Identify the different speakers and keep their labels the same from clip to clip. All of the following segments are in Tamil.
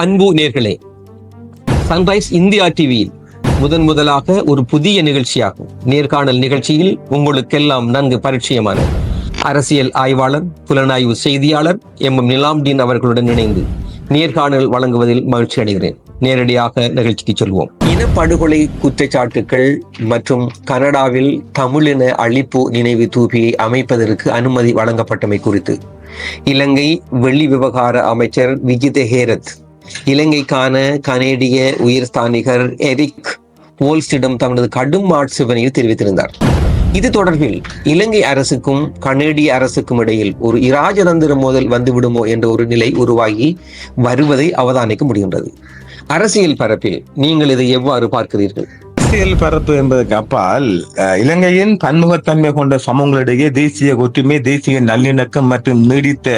Speaker 1: அன்பு நேர்களே, சன்ரைஸ் இந்தியா டிவியில் முதலாக ஒரு புதிய நிகழ்ச்சியாகும். நேர்காணல் நிகழ்ச்சியில் உங்களுக்கெல்லாம் நன்கு பரிச்சயமான அரசியல் ஆய்வாளர், புலனாய்வு செய்தியாளர் நிலாம்தீன் அவர்களுடன் இணைந்து நேர்காணல் வழங்குவதில் மகிழ்ச்சி அடைகிறேன். நேரடியாக நிகழ்ச்சிக்கு சொல்வோம். இனப்படுகொலை குற்றச்சாட்டுக்கள் மற்றும் கனடாவில் தமிழின அழிப்பு நினைவு தூபியை அமைப்பதற்கு அனுமதி வழங்கப்பட்டமை குறித்து இலங்கை வெளி விவகார அமைச்சர் விஜித ஹேரத் இலங்கைக்கான கனேடிய உயர்ஸ்தானிகர் எரிக் வோல்ஸ்டிடம் தனது கடும் ஆட்சேபனையில் தெரிவித்திருந்தார். இது தொடர்பில் இலங்கை அரசுக்கும் கனேடிய அரசுக்கும் இடையில் ஒரு இராஜதந்திர மோதல் வந்துவிடுமோ என்ற ஒரு நிலை உருவாகி வருவதை அவதானிக்க முடிகின்றது. அரசியல் பரப்பில் நீங்கள் இதை எவ்வாறு பார்க்கிறீர்கள்?
Speaker 2: அரசியல் பரப்பு என்பதற்கு அப்பால் இலங்கையின் பன்முகத்தன்மை கொண்ட சமூகங்களிடையே தேசிய ஒற்றுமை, தேசிய நல்லிணக்கம் மற்றும் நீடித்த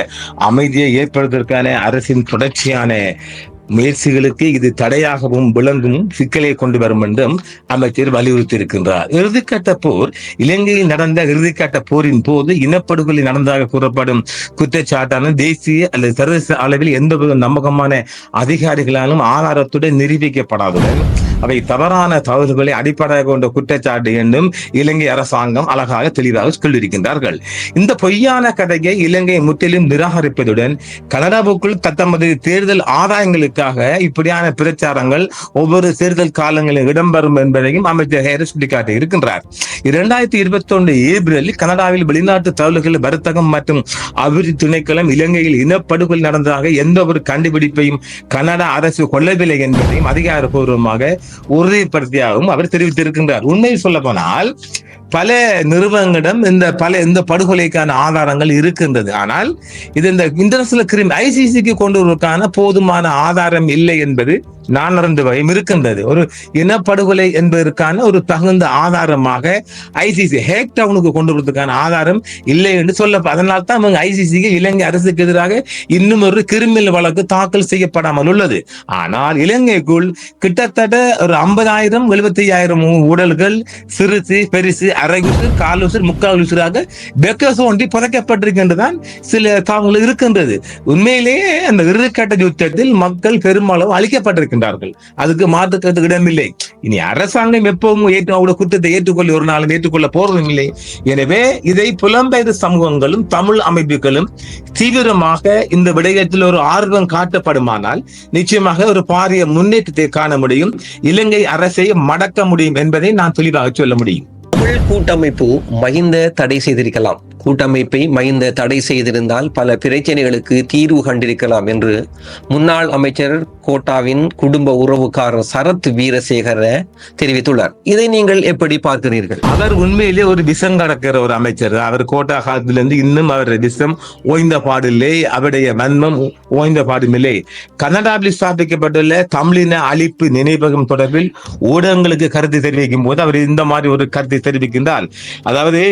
Speaker 2: அமைதியை ஏற்படுவதற்கான அரசின் தொடர்ச்சியான முயற்சிகளுக்கு இது தடையாகவும் விளங்கும் சிக்கலை கொண்டு வரும் என்றும் அமைச்சர் வலியுறுத்தி இருக்கின்றார். இறுதிக்கட்ட போர், இலங்கையில் நடந்த இறுதிக்கட்ட போரின் போது இனப்படுகொலை நடந்ததாக கூறப்படும் குற்றச்சாட்டான தேசிய அல்லது சர்வதேச அளவில் எந்த ஒரு நம்பகமான அதிகாரிகளாலும் ஆதாரத்துடன் நிரூபிக்கப்படாதுடன் அவை தவறான தகவல்களை அடிப்படையாக கொண்ட குற்றச்சாட்டு என்றும் இலங்கை அரசாங்கம் அழகாக தெளிவாக சொல்லியிருக்கின்றார்கள். இந்த பொய்யான கதையை இலங்கை முற்றிலும் நிராகரிப்பதுடன் கனடாவுக்குள் தத்தமது தேர்தல் ஆதாயங்களுக்காக இப்படியான பிரச்சாரங்கள் ஒவ்வொரு தேர்தல் காலங்களில் இடம்பெறும் என்பதையும் அமைச்சர் ஹேரஸ் சுட்டிக்காட்டி இருக்கின்றார். 2021 ஏப்ரலில் கனடாவில் வெளிநாட்டு தகவல்கள் வர்த்தகம் மற்றும் அபிவிருத்தி திணைக்களம் இலங்கையில் இனப்படுகொலை நடந்ததாக எந்த ஒரு கண்டுபிடிப்பையும் கனடா அரசு கொள்ளவில்லை என்பதையும் அதிகாரப்பூர்வமாக உறுதிப்படுத்தியாகவும் அவர் தெரிவித்திருக்கின்றார். உண்மையில் சொல்ல போனால் பல நிறுவனங்களிடம் இந்த படுகொலைக்கான ஆதாரங்கள் இருக்கின்றது. ஆனால் இது இந்த இன்டர்நேஷனல் கிரைம் ஐசிசிக்கு கொண்டு வருவதற்கான போதுமான ஆதாரம் இல்லை என்பது நான் அறிந்த வகையும் இருக்கின்றது. ஒரு இனப்படுகொலை என்பதற்கான ஒரு தகுந்த ஆதாரமாக ஐசிசி ஹேக் டவுனுக்கு கொண்டு வருவதற்கான ஆதாரம் இல்லை என்று சொல்ல, அதனால் தான் ஐசிசிக்கு இலங்கை அரசுக்கு எதிராக இன்னும் ஒரு கிரிமினல் வழக்கு தாக்கல் செய்யப்படாமல் உள்ளது. ஆனால் இலங்கைக்குள் கிட்டத்தட்ட ஒரு 50,000 75,000 உடல்கள் சிறுசு பெருசு அரைகுசு காலுசு முக்கால் உசுராக பெக்கசோண்டி புதைக்கப்பட்டிருக்கின்றதான் சில தகவல்கள் இருக்கின்றது. உண்மையிலேயே அந்த இறுதிக்கட்ட யுத்தத்தில் மக்கள் பெருமளவு அழிக்கப்பட்டிருக்கின்றார்கள். அதுக்கு மாற்றுக்கிறதுக்கு இடமில்லை. இனி அரசாங்கம் எப்பவும் குற்றத்தை ஏற்றுக்கொள்ள ஒரு நாளும் ஏற்றுக்கொள்ள போறதும் இல்லை. எனவே இதை புலம்பெயர் சமூகங்களும் தமிழ் அமைப்புகளும் தீவிரமாக இந்த விடயத்தில் ஒரு ஆர்வம் காட்டப்படுமானால் நிச்சயமாக ஒரு பாரிய முன்னேற்றத்தை காண முடியும். இலங்கை அரசை மடக்க முடியும் என்பதை நான் தெளிவாக சொல்ல முடியும்.
Speaker 1: தமிழ் கூட்டமைப்பு மஹிந்த தடை செய்திருக்கலாம். கூட்டமைப்பை மஹிந்த தடை செய்திருந்தால் பல பிரச்சனைகளுக்கு தீர்வு கண்டிருக்கலாம் என்று முன்னாள் அமைச்சர் கோட்டாவின் குடும்ப உறவுக்காரர் சரத் வீரசேகர தெரிவித்துள்ளார். இதை நீங்கள் எப்படி பார்க்கிறீர்கள்?
Speaker 2: அவர் உண்மையிலே ஒரு விஷம் கடக்கிற ஒரு அமைச்சர். அவர் கோட்டா காலத்திலிருந்து இன்னும் அவர் விஷம் ஓய்ந்த பாடில்லை, அவருடைய வன்மம் ஓய்ந்த பாடுமில்லை. கனடாவில் ஸ்தாபிக்கப்பட்டுள்ள தமிழின அழிப்பு நினைவகம் தொடர்பில் ஊடகங்களுக்கு கருத்து தெரிவிக்கும் போது அவர் இந்த மாதிரி ஒரு கருத்தை தெரிவிக்கின்றார். அதாவது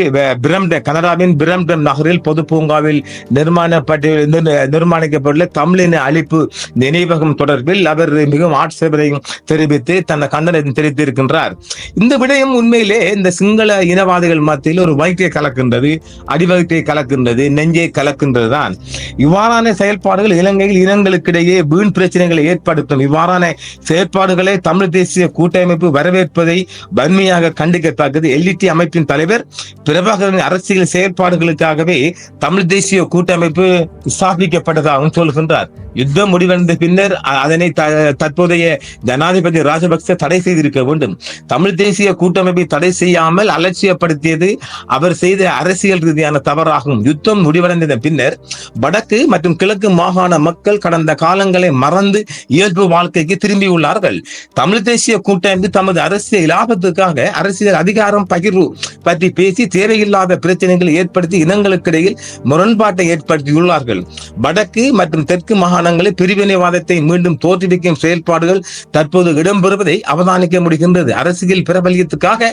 Speaker 2: கனடாவின் பிரம்டன் நகரில் பொது பூங்காவில் நிர்மாணிக்கப்பட்டுள்ள தமிழின அழிப்பு நினைவகம் தொடர்பில் அவர் மிகவும் ஆட்சேபனையும் தெரிவித்து தன்னை கண்டனத்தை தெரிவித்திருக்கின்றார். இந்த விடயம் உண்மையிலே இந்த சிங்கள இனவாதிகள் மத்தியில் ஒரு வயிற்றை கலக்கின்றது, அடிவயிற்றை கலக்கின்றது, நெஞ்சை கலக்கின்றது தான். இவ்வாறான செயல்பாடுகள் இலங்கையில் இனங்களுக்கிடையே வீண் பிரச்சனைகளை ஏற்படுத்தும். இவ்வாறான செயற்பாடுகளை தமிழ் தேசிய கூட்டமைப்பு வரவேற்பதை வன்மையாக கண்டிக்கத்தக்கது. எல்இடி அமைப்பின் தலைவர் பிரபாகரன் அரசியல் செயற்பாடுகளுக்காகவே தமிழ் தேசிய கூட்டமைப்பு ஸ்தாபிக்கப்பட்டதாகவும் சொல்கின்றார். யுத்தம் முடிவடைந்த பின்னர் அதனை தற்போதைய ஜனாதிபதி ராஜபக்ச தடை செய்திருக்க வேண்டும். தமிழ் தேசிய கூட்டமைப்பை தடை செய்யாமல் அலட்சியப்படுத்தியது அவர் செய்த அரசியல் ரீதியான தவறாகும். யுத்தம் முடிவடைந்த பின்னர் வடக்கு மற்றும் கிழக்கு மாகாண மக்கள் கடந்த காலங்களை மறந்து இயல்பு வாழ்க்கைக்கு திரும்பியுள்ளார்கள். தமிழ் தேசிய கூட்டமைப்பு தமது அரசியல் லாபத்துக்காக அரசியல் அதிகாரம் பகிர்வு பற்றி பேசி தேவையில்லாத பிரச்சனைகளை ஏற்படுத்தி இனங்களுக்கிடையில் முரண்பாட்டை ஏற்படுத்தியுள்ளார்கள். வடக்கு மற்றும் தெற்கு மாகாணங்களில் பிரிவினைவாதத்தை மீண்டும் தோற்றுவிக்கும் செயல்பாடுகள் தற்போது இடம்பெறுவதை அவதானிக்க முடிகின்றது. அரசியல் பிரபல்யத்துக்காக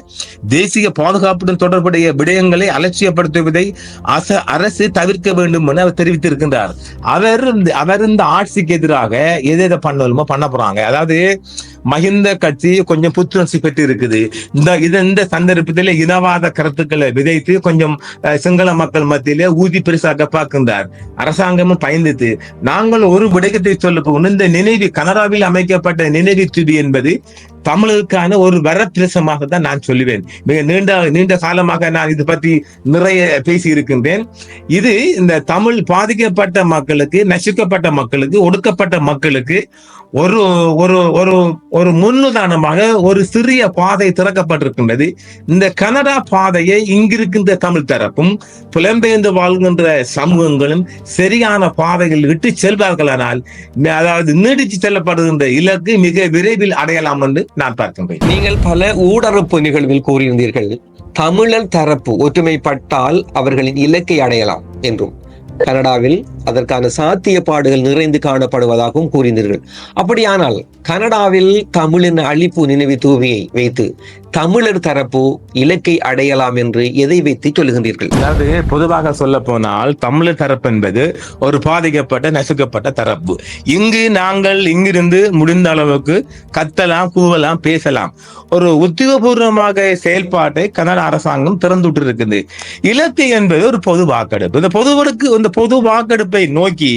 Speaker 2: தேசிய பாதுகாப்புடன் தொடர்புடைய விடயங்களை அலட்சியப்படுத்துவதை அரசு தவிர்க்க வேண்டும் என அவர் தெரிவித்திருக்கின்றார். அவர் இந்த ஆட்சிக்கு எதிராக எதை பண்ணணுமோ பண்ண போறாங்க. அதாவது மஹிந்த கட்சி கொஞ்சம் புத்துணர்ச்சி பெற்று இருக்குது. இந்த சந்தர்ப்பத்திலே இனவாத கருத்துக்களை விதைத்து கொஞ்சம் சிங்கள மக்கள் மத்தியிலே ஊதி பெருசாக்க பார்க்கின்றார். அரசாங்கமும் பயந்துட்டு நாங்கள் ஒரு விடயத்தை சொல்ல போகணும். இந்த நினைவு கனடாவில் அமைக்கப்பட்ட நினைவு தூபி என்பது தமிழுக்கான ஒரு வரப்பிரசமாக தான் நான் சொல்லுவேன். மிக நீண்ட காலமாக நான் இது பற்றி நிறைய பேசி இருக்கின்றேன். இது இந்த தமிழ் பாதிக்கப்பட்ட மக்களுக்கு, நசுக்கப்பட்ட மக்களுக்கு, ஒடுக்கப்பட்ட மக்களுக்கு ஒரு ஒரு ஒரு ஒரு முன்னுதாரணமாக ஒரு சிறிய பாதை திறக்கப்பட்டிருக்கின்றது. இந்த கனடா பாதையை இங்கிருக்கின்ற தமிழ் தரப்பும் புலம்பெயர்ந்து வாழ்கின்ற சமூகங்களும் சரியான பாதைகள் விட்டு செல்வார்களானால், அதாவது நீடித்து செல்லப்படுகின்ற இலக்கு மிக விரைவில் அடையலாம் என்று நான் பார்க்கின்றேன்.
Speaker 1: நீங்கள் பல ஊடறுப்பு நிகழ்வில் கூறியிருந்தீர்கள், தமிழர் தரப்பு ஒற்றுமைப்பட்டால் அவர்களின் இலக்கை அடையலாம் என்றும், கனடாவில் அதற்கான சாத்தியப்பாடுகள் நிறைந்து காணப்படுவதாகவும் கூறினீர்கள். அப்படியானால் கனடாவில் தமிழின் அழிப்பு நினைவு தூவியை வைத்து தமிழர் தரப்பு இலக்கை அடையலாம் என்று எதை வைத்து சொல்லுகின்றீர்கள்?
Speaker 2: அதாவது பொதுவாக சொல்ல போனால் தமிழர் தரப்பு என்பது ஒரு பாதிக்கப்பட்ட நசுக்கப்பட்ட தரப்பு. இங்கு நாங்கள் இங்கிருந்து முடிந்த அளவுக்கு கத்தலாம், கூவலாம், பேசலாம். ஒரு உத்தியோகபூர்வமாக செயல்பாட்டை கனடா அரசாங்கம் திறந்துட்டு இருக்குது. இலக்கு என்பது ஒரு பொது வாக்கெடுப்பு. இந்த பொது வாக்கெடுப்பை நோக்கி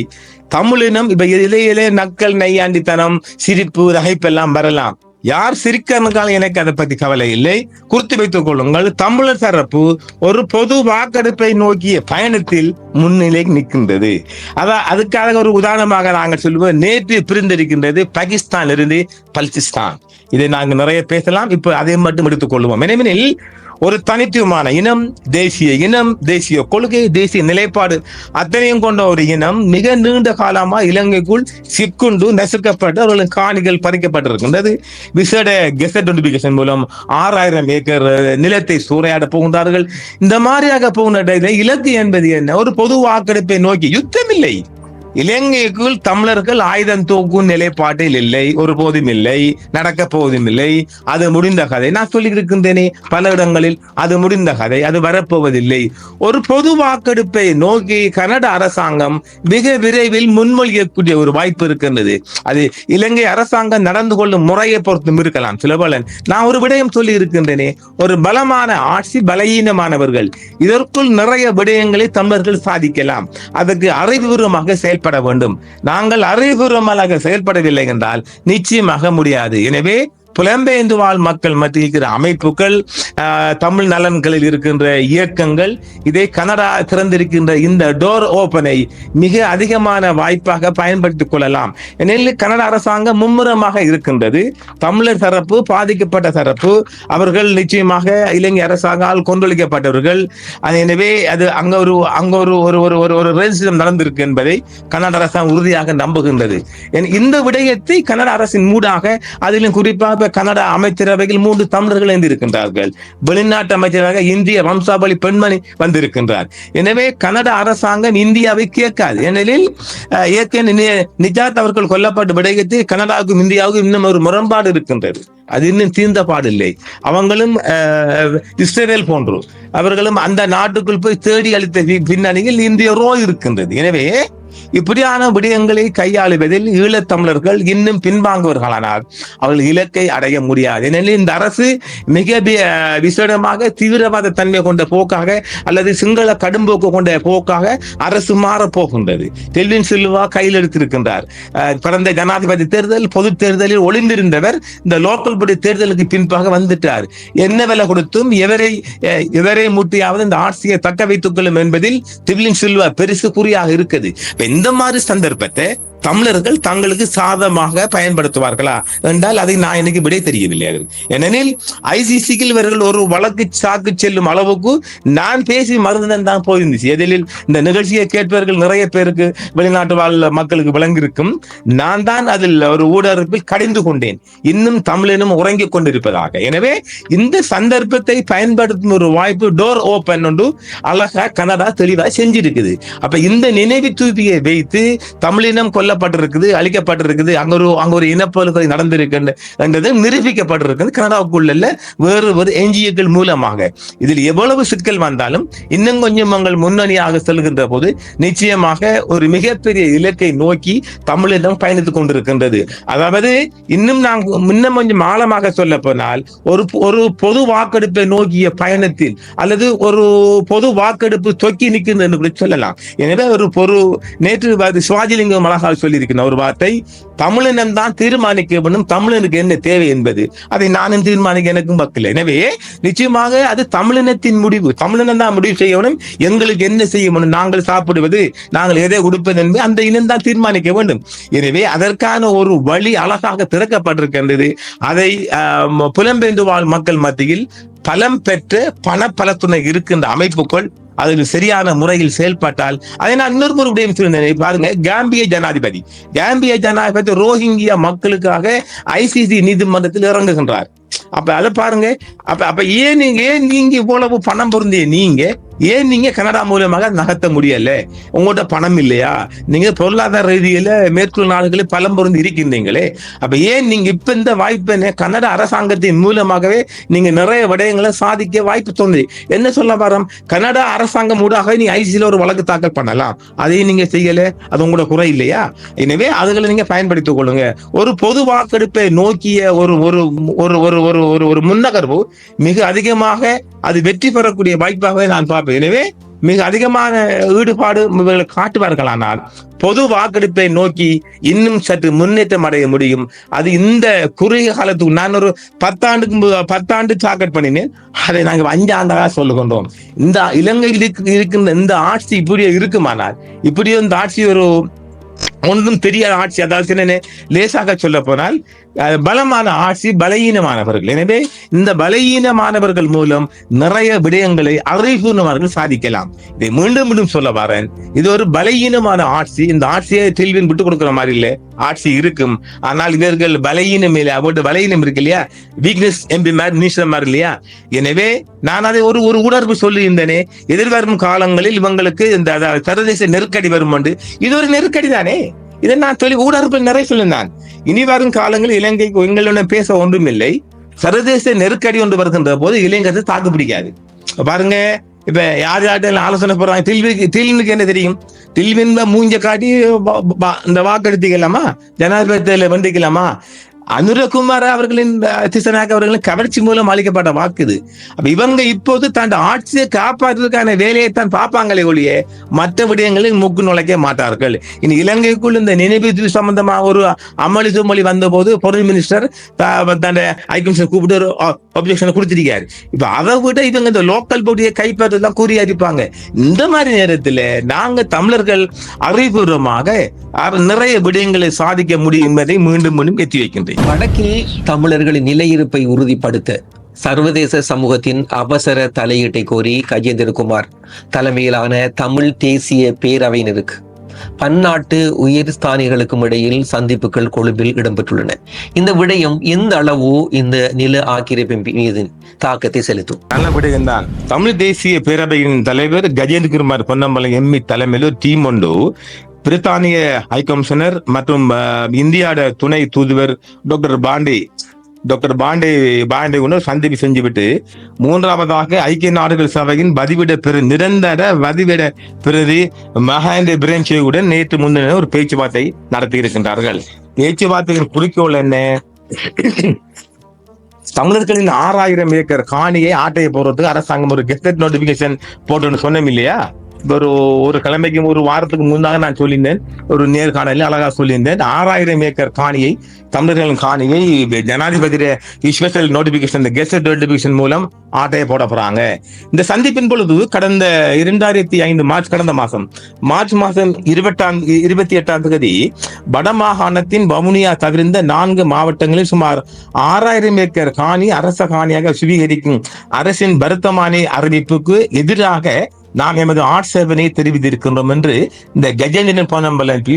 Speaker 2: தமிழினம் இப்ப இலையிலே நக்கல், நையாண்டித்தனம், சிரிப்பு, ரகைப்பெல்லாம் வரலாம். யார் சிரிக்கிறதுக்காக எனக்கு அதை பத்தி கவலை இல்லை. குறித்து வைத்துக் கொள்ளுங்கள், தமிழர் தரப்பு ஒரு பொது வாக்கெடுப்பை நோக்கிய பயணத்தில் முன்னிலை நிற்கின்றது. அதுக்காக ஒரு உதாரணமாக நாங்கள் சொல்லுவோம், நேற்று பிரிந்திருக்கின்றது பாகிஸ்தான் இருந்து பலுச்சிஸ்தான். இதை நாங்கள் நிறைய பேசலாம். இப்ப அதை மட்டும் எடுத்துக் கொள்வோம். ஏனெனில் ஒரு தனித்துவமான இனம், தேசிய கொள்கை, தேசிய நிலைப்பாடு அத்தனையும் கொண்ட ஒரு இனம் மிக நீண்ட காலமா இலங்கைக்குள் சிக்குண்டு நசுக்கப்பட்டு அவர்களின் காணிகள் பறிக்கப்பட்டிருக்கின்றது. விசேட கெசட் நோட்டிபிகேஷன் மூலம் 6000 ஏக்கர் நிலத்தை சூறையாட போகின்றார்கள். இந்த மாதிரியாக போகின்ற இலக்கு என்பது என்ன? ஒரு பொது வாக்கெடுப்பை நோக்கி யுத்தம் இல்லை. இலங்கைக்குள் தமிழர்கள் ஆயுதம் தூக்கும் நிலைப்பாட்டில் இல்லை, ஒருபோதும் இல்லை, நடக்க போவதும் இல்லை. அது முடிந்த கதை. நான் சொல்லி இருக்கின்றேனே பல இடங்களில், அது முடிந்த கதை, அது வரப்போவதில்லை. ஒரு பொது வாக்கெடுப்பை நோக்கி கனடா அரசாங்கம் மிக விரைவில் முன்மொழியக்கூடிய ஒரு வாய்ப்பு இருக்கின்றது. அது இலங்கை அரசாங்கம் நடந்து கொள்ளும் முறையை பொறுத்தும் இருக்கலாம். சில பலன் நான் ஒரு விடயம் சொல்லி இருக்கின்றேனே, ஒரு பலமான ஆட்சி பலவீனமானவர்கள், இதற்குள் நிறைய விடயங்களை தமிழர்கள் சாதிக்கலாம். அதற்கு அறிவுபூர்வமாக செயல்பட வேண்டும். நாங்கள் அறிவுபூர்வமாக செயல்படவில்லை என்றால் நிச்சயமாக முடியாது. எனவே புலம்பெயர்ந்து வாழ் மக்கள் மத்தியில் இருக்கிற அமைப்புகள், தமிழ் நலன்களில் இருக்கின்ற இயக்கங்கள், இதை கனடா திறந்திருக்கின்ற இந்த டோர் ஓப்பனை மிக அதிகமான வாய்ப்பாக பயன்படுத்திக் கொள்ளலாம். ஏனெனில் கனடா அரசாங்கம் மும்முரமாக இருக்கின்றது. தமிழர் தரப்பு, பாதிக்கப்பட்ட தரப்பு, அவர்கள் நிச்சயமாக இலங்கை அரசாங்கால் கொண்டொழிக்கப்பட்டவர்கள். எனவே அது அங்க ஒரு ரெசிடம் நடந்திருக்கு என்பதை கனடா அரசாங்கம் உறுதியாக நம்புகின்றது. இந்த விடயத்தை கனடா அரசின் மூடாக, அதிலும் குறிப்பாக கனடா அமைச்சரவையில் 3 தமிழர்கள் இருக்கின்றார்கள். வெளிநாட்டு அமைச்சராக இந்திய வம்சாவளி பெண்மணி வந்திருக்கின்றார். எனவே கனடா அரசாங்கம் இந்தியாவை கேட்காது. ஏனெனில் நிஜாத் அவர்கள் கொல்லப்பட்ட விடயத்தில் கனடாவுக்கும் இந்தியாவுக்கும் இன்னும் ஒரு முரண்பாடு இருக்கின்றது. அது இன்னும் தீர்ந்த பாடில்லை. அவங்களும் இஸ்ரேல் போன்று அவர்களும் அந்த நாட்டுக்குள் போய் தேடி அளித்த பின்னணியில் இந்திய ரோல் இருக்கின்றது. எனவே இப்படியான விடயங்களை கையாளுவதில் ஈழத்தமிழர்கள் இன்னும் பின்வாங்குவார்களானால் அவர்கள் இலக்கை அடைய முடியாது. ஏனெனில் இந்த அரசு மிக விசேடமாக தீவிரவாத தன்மை கொண்ட போக்காக அல்லது சிங்கள கடும்போக்கு கொண்ட போக்காக அரசு மாறப் போகின்றது. டெல்வின் சில்வா கையில் எடுத்திருக்கின்றார். கடந்த ஜனாதிபதி தேர்தல், பொது தேர்தலில் ஒளிந்திருந்தவர் இந்த லோக்கல் படி தேர்தலுக்கு பின்பாக வந்துட்டார். என்ன விலை கொடுத்தும் எவரை முட்டியாவது இந்த ஆட்சியை தக்க வைத்துக் கொள்ளும் என்பதில் டெல்வின் சில்வா பெருசு குறியாக இருக்குது. இந்த மாதிரி சந்தர்ப்பத்தை தமிழர்கள் தங்களுக்கு சாதமாக பயன்படுத்துவார்களா என்றால் அதை நான் எனக்கு விடை தெரியவில்லை. ஏனெனில் ஐசிசிக்கு இவர்கள் ஒரு வழக்கு சாக்கு செல்லும் அளவுக்கு நான் பேசி மருந்தன் தான் போயிருந்துச்சு. எதில் இந்த நிகழ்ச்சியை கேட்பவர்கள் நிறைய பேருக்கு, வெளிநாட்டு வாழ் மக்களுக்கு விளங்கியிருக்கும். நான் தான் அதில் ஒரு ஊடகத்தில் கடிந்து கொண்டேன், இன்னும் தமிழினும் உறங்கிக் கொண்டிருப்பதாக. எனவே இந்த சந்தர்ப்பத்தை பயன்படுத்தும் ஒரு வாய்ப்பு டோர் ஓப்பன் ஒன்று அழகா கனடா தெளிவாக செஞ்சிருக்குது. அப்ப இந்த நினைவு தூபியை வைத்து தமிழினம் கொல்ல கொல்லப்பட்டிருக்குது, அழிக்கப்பட்டிருக்குது, அங்க ஒரு இனப்படுகொலை நடந்திருக்கின்றது நிரூபிக்கப்பட்டிருக்கிறது கனடாவுக்குள்ள வேறு என்ஜிஓக்கள் மூலமாக. இதில் எவ்வளவு சிக்கல் வந்தாலும் இன்னும் கொஞ்சம் உங்கள் முன்னணியாக செல்கின்ற போது நிச்சயமாக ஒரு மிகப்பெரிய இலக்கை நோக்கி தமிழினம் பயணித்துக் கொண்டிருக்கின்றது. அதாவது இன்னும் கொஞ்சம் ஆழமாக சொல்ல போனால் ஒரு பொது வாக்கெடுப்பை நோக்கிய பயணத்தில் அல்லது ஒரு பொது வாக்கெடுப்பு தொக்கி நிற்கிறது என்று சொல்லலாம். எனவே ஒரு நேற்று சிவாஜிலிங்கம் அழகாக சொல்லியிருக்கிற ஒரு வார்த்தை, தமிழினம் தான் தீர்மானிக்க வேண்டும் தமிழனுக்கு என்ன தேவை என்பது. அதை நானும் தீர்மானிக்க எனக்கும் வக்கில்லை. எனவே நிச்சயமாக அது தமிழினத்தின் முடிவு. தமிழினம் தான் முடிவு செய்யணும் எங்களுக்கு என்ன செய்ய வேண்டும், நாங்கள் சாப்பிடுவது, நாங்கள் எதை உடுப்பது என்பது அந்த இனம் தான் தீர்மானிக்க வேண்டும். எனவே அதற்கான ஒரு வழி அழகாக திறக்கப்பட்டிருக்கின்றது. அதை புலம்பெயர்ந்து வாழ் மக்கள் மத்தியில் பலம் பெற்ற பணப்பலத்துணை இருக்கின்ற அமைப்புகள் அதில் சரியான முறையில் செயல்பட்டால், அதை நான் இன்னொரு விடயம் சொல்லியிருந்தேன். பாருங்க, காம்பிய ஜனாதிபதி ரோஹிங்கியா மக்களுக்காக ICC நீதிமன்றத்தில் இறங்குகின்றார். அப்ப அதை பாருங்க. அப்ப ஏன் நீங்க இவ்வளவு பணம் பொருந்திய நீங்க கனடா மூலமாக நகர்த்த முடியல? உங்கள்கிட்ட பணம் இல்லையா? நீங்க பொருளாதார ரீதியில மேற்குள் நாடுகளில் பலம் பொருந்தி இருக்கின்றீங்களே. அப்ப ஏன் நீங்க இப்ப இந்த வாய்ப்பை கனடா அரசாங்கத்தின் மூலமாகவே நீங்க நிறைய விடயங்களை சாதிக்க வாய்ப்பு தோன்றி என்ன சொல்ல வரோம்? கனடா அரசாங்கம் ஊடாக நீ ICCல ஒரு வழக்கு தாக்கல் பண்ணலாம். அதையும் நீங்க செய்யல, அது உங்களோட குறை இல்லையா? எனவே அதுகளை நீங்க பயன்படுத்திக் கொள்ளுங்க. ஒரு பொது வாக்கெடுப்பை நோக்கிய ஒரு முன்னகர்வு மிக அதிகமாக அது வெற்றி பெறக்கூடிய வாய்ப்பாகவே நான் பார்ப்பேன். எனவே மிக அதிகமான ஈடுபாடு இவர்கள் காட்டுவார்களானால் பொது வாக்கெடுப்பை நோக்கி இன்னும் சற்று முன்னேற்றம் அடைய முடியும். அது இந்த குறுகிய காலத்துக்கு நான் ஒரு 10 ஆண்டு டார்கெட் பண்ணினேன். அதை நாங்கள் 5 ஆண்டாக சொல்லுகின்றோம். இந்த இலங்கையில் இருக்கின்ற இந்த ஆட்சி இப்படியே இருக்குமானால், இப்படியே இந்த ஆட்சி ஒரு ஒன்றும் தெரியாத ஆட்சி, அதாவது லேசாக சொல்ல போனால் பலமான ஆட்சி பலகீனமானவர்கள். எனவே இந்த பலகீனமானவர்கள் மூலம் நிறைய விடயங்களை அறிவுணர்வர்கள் சாதிக்கலாம். இதை மீண்டும் சொல்ல வரேன், இது ஒரு பலகீனமான ஆட்சி. இந்த ஆட்சியை தெளிவின் விட்டு கொடுக்கிற மாதிரி இல்லை, ஆட்சி இருக்கும். ஆனால் இவர்கள் பலகீனம் இல்லை, அவருடைய பலகீனம் இருக்கு இல்லையா, வீக்னஸ் MP மாதிரி இல்லையா. எனவே நான் அதை ஒரு உணர்வு சொல்லியிருந்தேனே, எதிர்வரும் காலங்களில் இவங்களுக்கு இந்த சர்வதேச நெருக்கடி வரும். இது ஒரு நெருக்கடி தானே, இதை நான் ஊடகத்தில் நிறைய சொல்லியிருந்தான். இனி வரும் காலங்களில் இலங்கைக்கு எங்களுடன் பேச ஒன்றும் இல்லை. சர்வதேச நெருக்கடி ஒன்று வருகின்ற போது இலங்கை தாக்கு பிடிக்காது. பாருங்க, இப்ப யார்கிட்ட ஆலோசனை போறாங்க, தில்வினுக்கு என்ன தெரியும்? தில்வின் மூஞ்ச காட்டி இந்த வாக்கெடுத்துக்கலாமா, ஜனாதிபதியில வென்றிக்கலாமா? அனுரகுமார் அவர்களின் திசனாக அவர்களின் கவர்ச்சி மூலம் அளிக்கப்பட்ட வாக்கு இது. அப்ப இவங்க இப்போது தன் ஆட்சியை காப்பாற்றுவதற்கான வேலையை தான் பார்ப்பாங்களே ஒழிய மற்ற விடயங்களில் மூக்கு நுழைக்க மாட்டார்கள். இனி இலங்கைக்குள் இந்த நினைவு சம்பந்தமாக ஒரு அமளி சுமளி வந்த போது பொருள் மினிஸ்டர் தன் ஐக்கம்ஷன் கூப்பிட்டு ஒரு அப்ஜெக்ஷனை கொடுத்திருக்காரு. இப்ப அதை விட இவங்க இந்த லோக்கல் பாடியை கைப்பற்றலாம் கூறியிருப்பாங்க. இந்த மாதிரி நேரத்தில் நாங்க தமிழர்கள் அறிவுபூர்வமாக நிறைய விடயங்களை சாதிக்க முடியும் என்பதை மீண்டும் எத்தி வைக்கின்றேன்.
Speaker 1: வடக்கில் தமிழர்களின் நிலையிருப்பை உறுதிப்படுத்த சர்வதேச சமூகத்தின் அவசர தலையீட்டை கோரி கஜேந்திரகுமார் தலைமையிலான தமிழ் தேசிய பேரவையினருக்கு பன்னாட்டு உயர்ஸ்தானிகளுக்கும் இடையில் சந்திப்புகள் கொழும்பில் இடம்பெற்றுள்ளன. இந்த விடயம் எந்த அளவு இந்த நில ஆக்கிரமிப்பின் மீது தாக்கத்தை செலுத்தும்?
Speaker 2: நல்ல விடயம் தான். தமிழ் தேசிய பேரவையின் தலைவர் கஜேந்திரகுமார் பொன்னம்பலம் MP தலைமையில் ஒரு டீம் ஒன்று பிரித்தானிய ஹைகமிஷனர் மற்றும் இந்தியாவோட துணை தூதுவர் டாக்டர் பாண்டே சந்திப்பு செஞ்சுவிட்டு, மூன்றாவதாக ஐக்கிய நாடுகள் சபையின் நிரந்தர வதிவிட பிரதி மகேந்திர பிரேம்சேவுடன் நேற்று முன்தினம் ஒரு பேச்சுவார்த்தை நடத்தி இருக்கின்றார்கள். பேச்சுவார்த்தையின் குறிக்கோள் என்ன? தமிழர்களின் 6000 ஏக்கர் காணியை ஆட்டையை போறதுக்கு அரசாங்கம் ஒரு கெஸ்ட் நோட்டிபிகேஷன் போட்டு சொன்னோம் இல்லையா? ஒரு கிழமைக்கு ஒரு வாரத்துக்கு முன்னாக நான் சொல்லியிருந்தேன், ஒரு நேர்காணலில் அழகா சொல்லியிருந்தேன். 6000 ஏக்கர் காணியை, தமிழர்களின் காணியை ஜனாதிபதிய ஸ்பெஷல் நோட்டிபிகேஷன், கெஸ்ட் நோட்டிபிகேஷன் மூலம் ஆட்டையை போட போறாங்க. இந்த சந்திப்பின் பொழுது கடந்த 2005 கடந்த மாதம் மார்ச் 28ஆம் தேதி வடமாகாணத்தின் வவுனியா தவிர்ந்த 4 மாவட்டங்களில் சுமார் 6000 ஏக்கர் காணி அரச காணியாக சுவீகரிக்கும் அரசின் வர்த்தமானி அறிவிப்புக்கு எதிராக நாம் எமது ஆட்சேபனை தெரிவித்திருக்கின்றோம் என்று இந்த கஜேந்திரன் பொன்னம்பலம்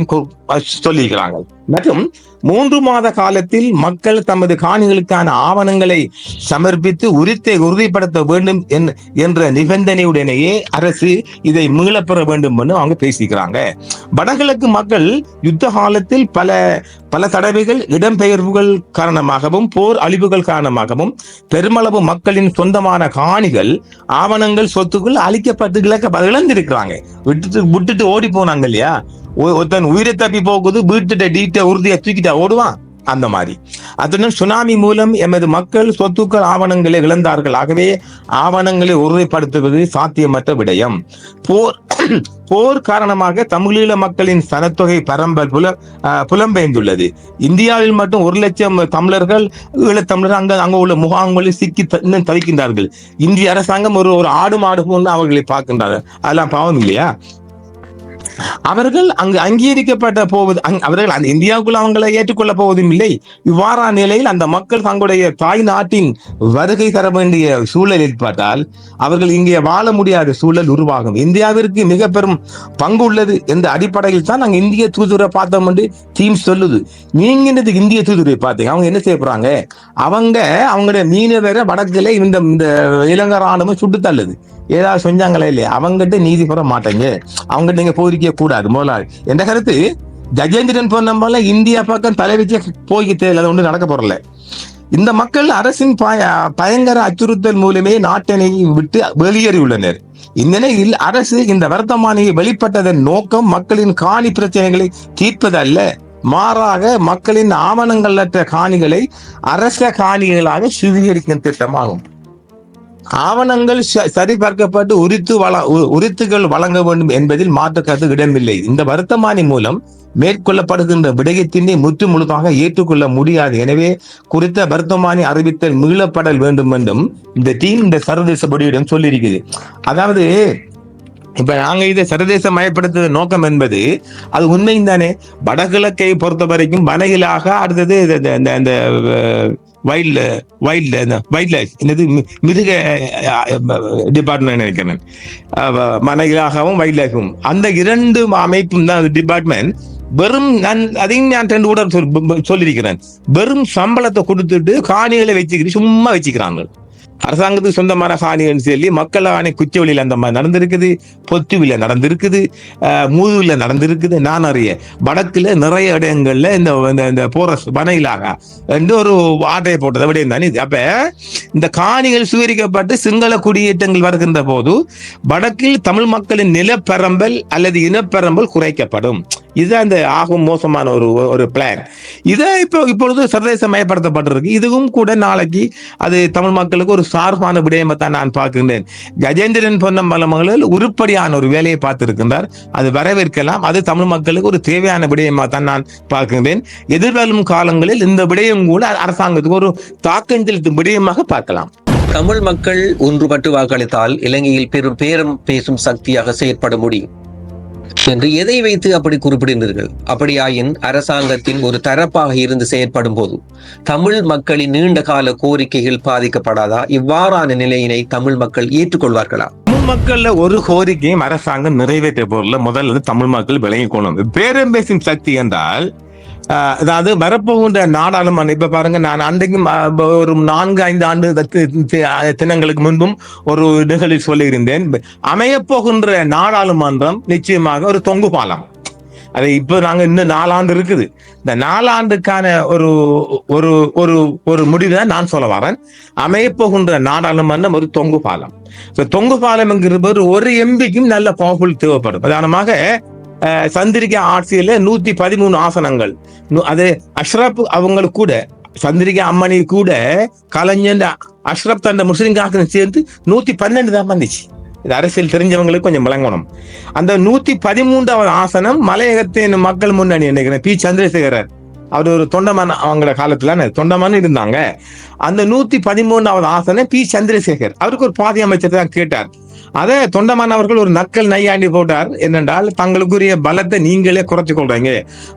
Speaker 2: சொல்லியிருக்கிறாங்க. மற்றும் 3 மாத காலத்தில் மக்கள் தமது காணிகளுக்கான ஆவணங்களை சமர்ப்பித்து உறுதிப்படுத்த வேண்டும் என்ற நிபந்தனையுடனேயே அரசு இதை மீளப்பெற வேண்டும் என்று அவங்க பேசிக்கிறாங்க. வடகிழக்கு மக்கள் யுத்த காலத்தில் பல தடவைகள் இடம்பெயர்வுகள் காரணமாகவும் போர் அழிவுகள் காரணமாகவும் பெருமளவு மக்களின் சொந்தமான காணிகள், ஆவணங்கள், சொத்துக்கள் அழிக்கப்பட்டு இழந்திருக்கிறாங்க. விட்டுட்டு ஓடி போனாங்க இல்லையா? ஒருத்தன் உயிரை தப்பி போகுது, வீட்டு டீட்டை உறுதியை தூக்கிட்டா ஓடுவான். அந்த மாதிரி அதுடன் சுனாமி மூலம் எமது மக்கள் சொத்துக்கள், ஆவணங்களை இழந்தார்கள். ஆகவே ஆவணங்களை உறுதிப்படுத்துவது சாத்தியமற்ற விடயம். போர் காரணமாக தமிழீழ மக்களின் சனத்தொகை பரம்பல் புலம்பெயர்ந்துள்ளது. இந்தியாவில் மட்டும் 1 லட்சம் தமிழர்கள், ஈழத்தமிழர் அங்க உள்ள முகாம்களில் சிக்கி தவிக்கின்றார்கள். இந்திய அரசாங்கம் ஒரு ஆடு மாடு போன்று அவர்களை பார்க்கின்றார்கள். அதெல்லாம் பாவம் இல்லையா? அவர்கள் அங்கு அங்கீகரிக்கப்பட்ட போவது, அவர்கள் அந்த இந்தியாவுக்குள்ள அவங்களை ஏற்றுக்கொள்ள போவதும் இல்லை. இவ்வாறான நிலையில் அந்த மக்கள் தங்களுடைய தாய் நாட்டின் வருகை தர வேண்டிய சூழல் ஏற்பட்டால் அவர்கள் இங்கே வாழ முடியாத சூழல் உருவாகும். இந்தியாவிற்கு மிக பெரும் பங்கு உள்ளது என்ற அடிப்படையில் தான் நாங்கள் இந்திய தூதுவரை பார்த்தோம் என்று டீம் சொல்லுது. நீங்க என்னது இந்திய தூதுவரை பார்த்தீங்க? அவங்க என்ன செய்ய போறாங்க? அவங்களுடைய மீனவரை வடக்கிலே இந்த இலங்கை ராணுவம் சுட்டு தள்ளுது. ஏதாவது செஞ்சாங்களே இல்லையா? அவங்ககிட்ட நீதி பெற மாட்டாங்க, அவங்ககிட்ட நீங்க போயிருக்க கூடாது. முதலாளி என்ற கருத்து கஜேந்திரன் பொன்னம்பல இந்தியா பக்கம் தலை வச்சு போய்கிட்டு அது ஒன்று நடக்க போறல. இந்த மக்கள் அரசின் பயங்கர அச்சுறுத்தல் மூலமே நாட்டினை விட்டு வெளியேறியுள்ளனர். இந்நிலையில் அரசு இந்த வர்த்தமானியை வெளிப்பட்டதன் நோக்கம் மக்களின் காணி பிரச்சனைகளை தீர்ப்பதல்ல, மாறாக மக்களின் ஆவணங்களற்ற காணிகளை அரச காணிகளாக சுவீகரிக்கும் திட்டமாகும். ஆவணங்கள் சரிபார்க்கப்பட்டு உரித்துகள் வழங்க வேண்டும் என்பதில் மாற்று கருத்து இடமில்லை. இந்த வர்த்தமானி மூலம் மேற்கொள்ளப்படுகின்ற விடயத்தினை முற்று முழுதாக ஏற்றுக்கொள்ள முடியாது. எனவே குறித்த வர்த்தமானி அறிவித்தல் மீளப்படல் வேண்டும் என்றும் இந்த டீம் இந்த சர்வதேச பொடியிடம் சொல்லியிருக்குது. அதாவது இப்ப நாங்க இதை சர்வதேச மயப்படுத்த நோக்கம் என்பது அது உண்மையும் தானே. வடகிழக்கை பொறுத்த வரைக்கும் வனகிலாக அடுத்தது இந்த வைல்ட் லைஃப் மிருக டிபார்ட்மெண்ட் நினைக்கிறேன். வனகிலாகவும் வைல்ட் லைஃபும் அந்த 2 அமைப்பும் தான் டிபார்ட்மெண்ட். வெறும் அதையும் நான் 2 கூட சொல்லியிருக்கிறேன். வெறும் சம்பளத்தை கொடுத்துட்டு காணிகளை வச்சுக்கிட்டு சும்மா வச்சுக்கிறாங்க. அரசாங்கத்துக்கு சொந்தமான காணின்னு சொல்லி மக்கள் ஆணை குச்சவெளியில் அந்த மாதிரி நடந்திருக்குது, பொத்துவில நடந்திருக்குது, மூதுவில நடந்திருக்குது. நான் அறிய வடக்குல நிறைய இடங்கள்ல இந்த போரஸ் வனையிலாக என்று ஒரு ஆட்டையை போட்டதை விட தானே. அப்ப இந்த காணிகள் சுவீகரிக்கப்பட்டு சிங்கள குடியேற்றங்கள் வருகின்ற போது வடக்கில் தமிழ் மக்களின் நிலப்பரம்பல் அல்லது இனப்பெரம்பல் குறைக்கப்படும். இதுதான் இந்த ஆகும் மோசமான ஒரு பிளான். இதை இப்பொழுது சர்வதேச மயப்படுத்தப்பட்டிருக்கு. இதுவும் கூட நாளைக்கு அது தமிழ் மக்களுக்கு ஒரு சார்பான விடயத்தை தான் நான் பார்க்கின்றேன். கஜேந்திரன் பொன்னம்பலம் அவர்கள் உருப்படியான ஒரு வேலையை பார்த்திருக்கின்றார். அது வரவேற்கலாம். அது தமிழ் மக்களுக்கு ஒரு தேவையான விடயமா தான் நான் பார்க்கின்றேன். எதிர்வரும் காலங்களில் இந்த விடயம் கூட அரசாங்கத்துக்கு ஒரு தாக்கம் செலுத்தும் விடயமாக பார்க்கலாம்.
Speaker 1: தமிழ் மக்கள் ஒன்றுபட்டு வாக்களித்தால் இலங்கையில் பெரும் பேரம் பேசும் சக்தியாக செயற்பட முடியும் என்று எதை வைத்து அப்படி குறிப்பிடுகிறீர்கள்? அப்படியாயின் அரசாங்கத்தின் ஒரு தரப்பாக இருந்து செயற்படும் போது தமிழ் மக்களின் நீண்ட கால கோரிக்கைகள் பாதிக்கப்படாதா? இவ்வாறான நிலையினை தமிழ் மக்கள் ஏற்றுக்கொள்வார்களா?
Speaker 2: தமிழ் மக்கள்ல ஒரு கோரிக்கையும் அரசாங்கம் நிறைவேற்ற பொருள் முதல்ல தமிழ் மக்கள் விளங்கிக் கொள்ளணும். பேரம் பேசும் சக்தி என்றால் அதாவது வரப்போகின்ற நாடாளுமன்றம். இப்ப பாருங்க, நான் அன்றைக்கும் ஒரு 4-5 ஆண்டு தினங்களுக்கு முன்பும் ஒரு நிகழ்ச்சி சொல்லியிருந்தேன். அமையப்போகின்ற நாடாளுமன்றம் நிச்சயமாக ஒரு தொங்கு பாலம். அது இப்ப நாங்க இன்னும் 4 ஆண்டு இருக்குது. இந்த 4 ஆண்டுக்கான ஒரு ஒரு ஒரு ஒரு முடிவுதான் நான் சொல்ல வரேன். அமையப்போகின்ற நாடாளுமன்றம் ஒரு தொங்கு பாலம். தொங்கு பாலம் என்கிற ஒரு எம்பிக்கும் நல்ல பவர்ஃபுல் தேவைப்படும். உதாரணமாக சந்திரிகா ஆட்சியில 113 ஆசனங்கள். அது அஷ்ரப் அவங்களுக்கு கூட, சந்திரிகா அம்மணி கூட கலைஞர் அஷ்ரப் தந்த முஸ்லிம் ஆசனம் சேர்ந்து 112 தான் வந்துச்சு. இது அரசியல் தெரிஞ்சவங்களுக்கு கொஞ்சம் விளங்கணும். அந்த 113வது ஆசனம் மலையகத்தின் மக்கள் முன்னணி நினைக்கிறேன் பி. சந்திரசேகரர் அவர் ஒரு தொண்டமான், அவங்களோட காலத்துல தொண்டமான் இருந்தாங்க. அந்த 113வது ஆசனம் பி சந்திரசேகர், அவருக்கு ஒரு பாதி அமைச்சர் தான் கேட்டார். அதே தொண்டமான் அவர்கள் ஒரு நக்கல் நையாண்டி போட்டார். என்னென்றால், தங்களுக்குரிய பலத்தை நீங்களே குறைச்சு கொள்றீங்க.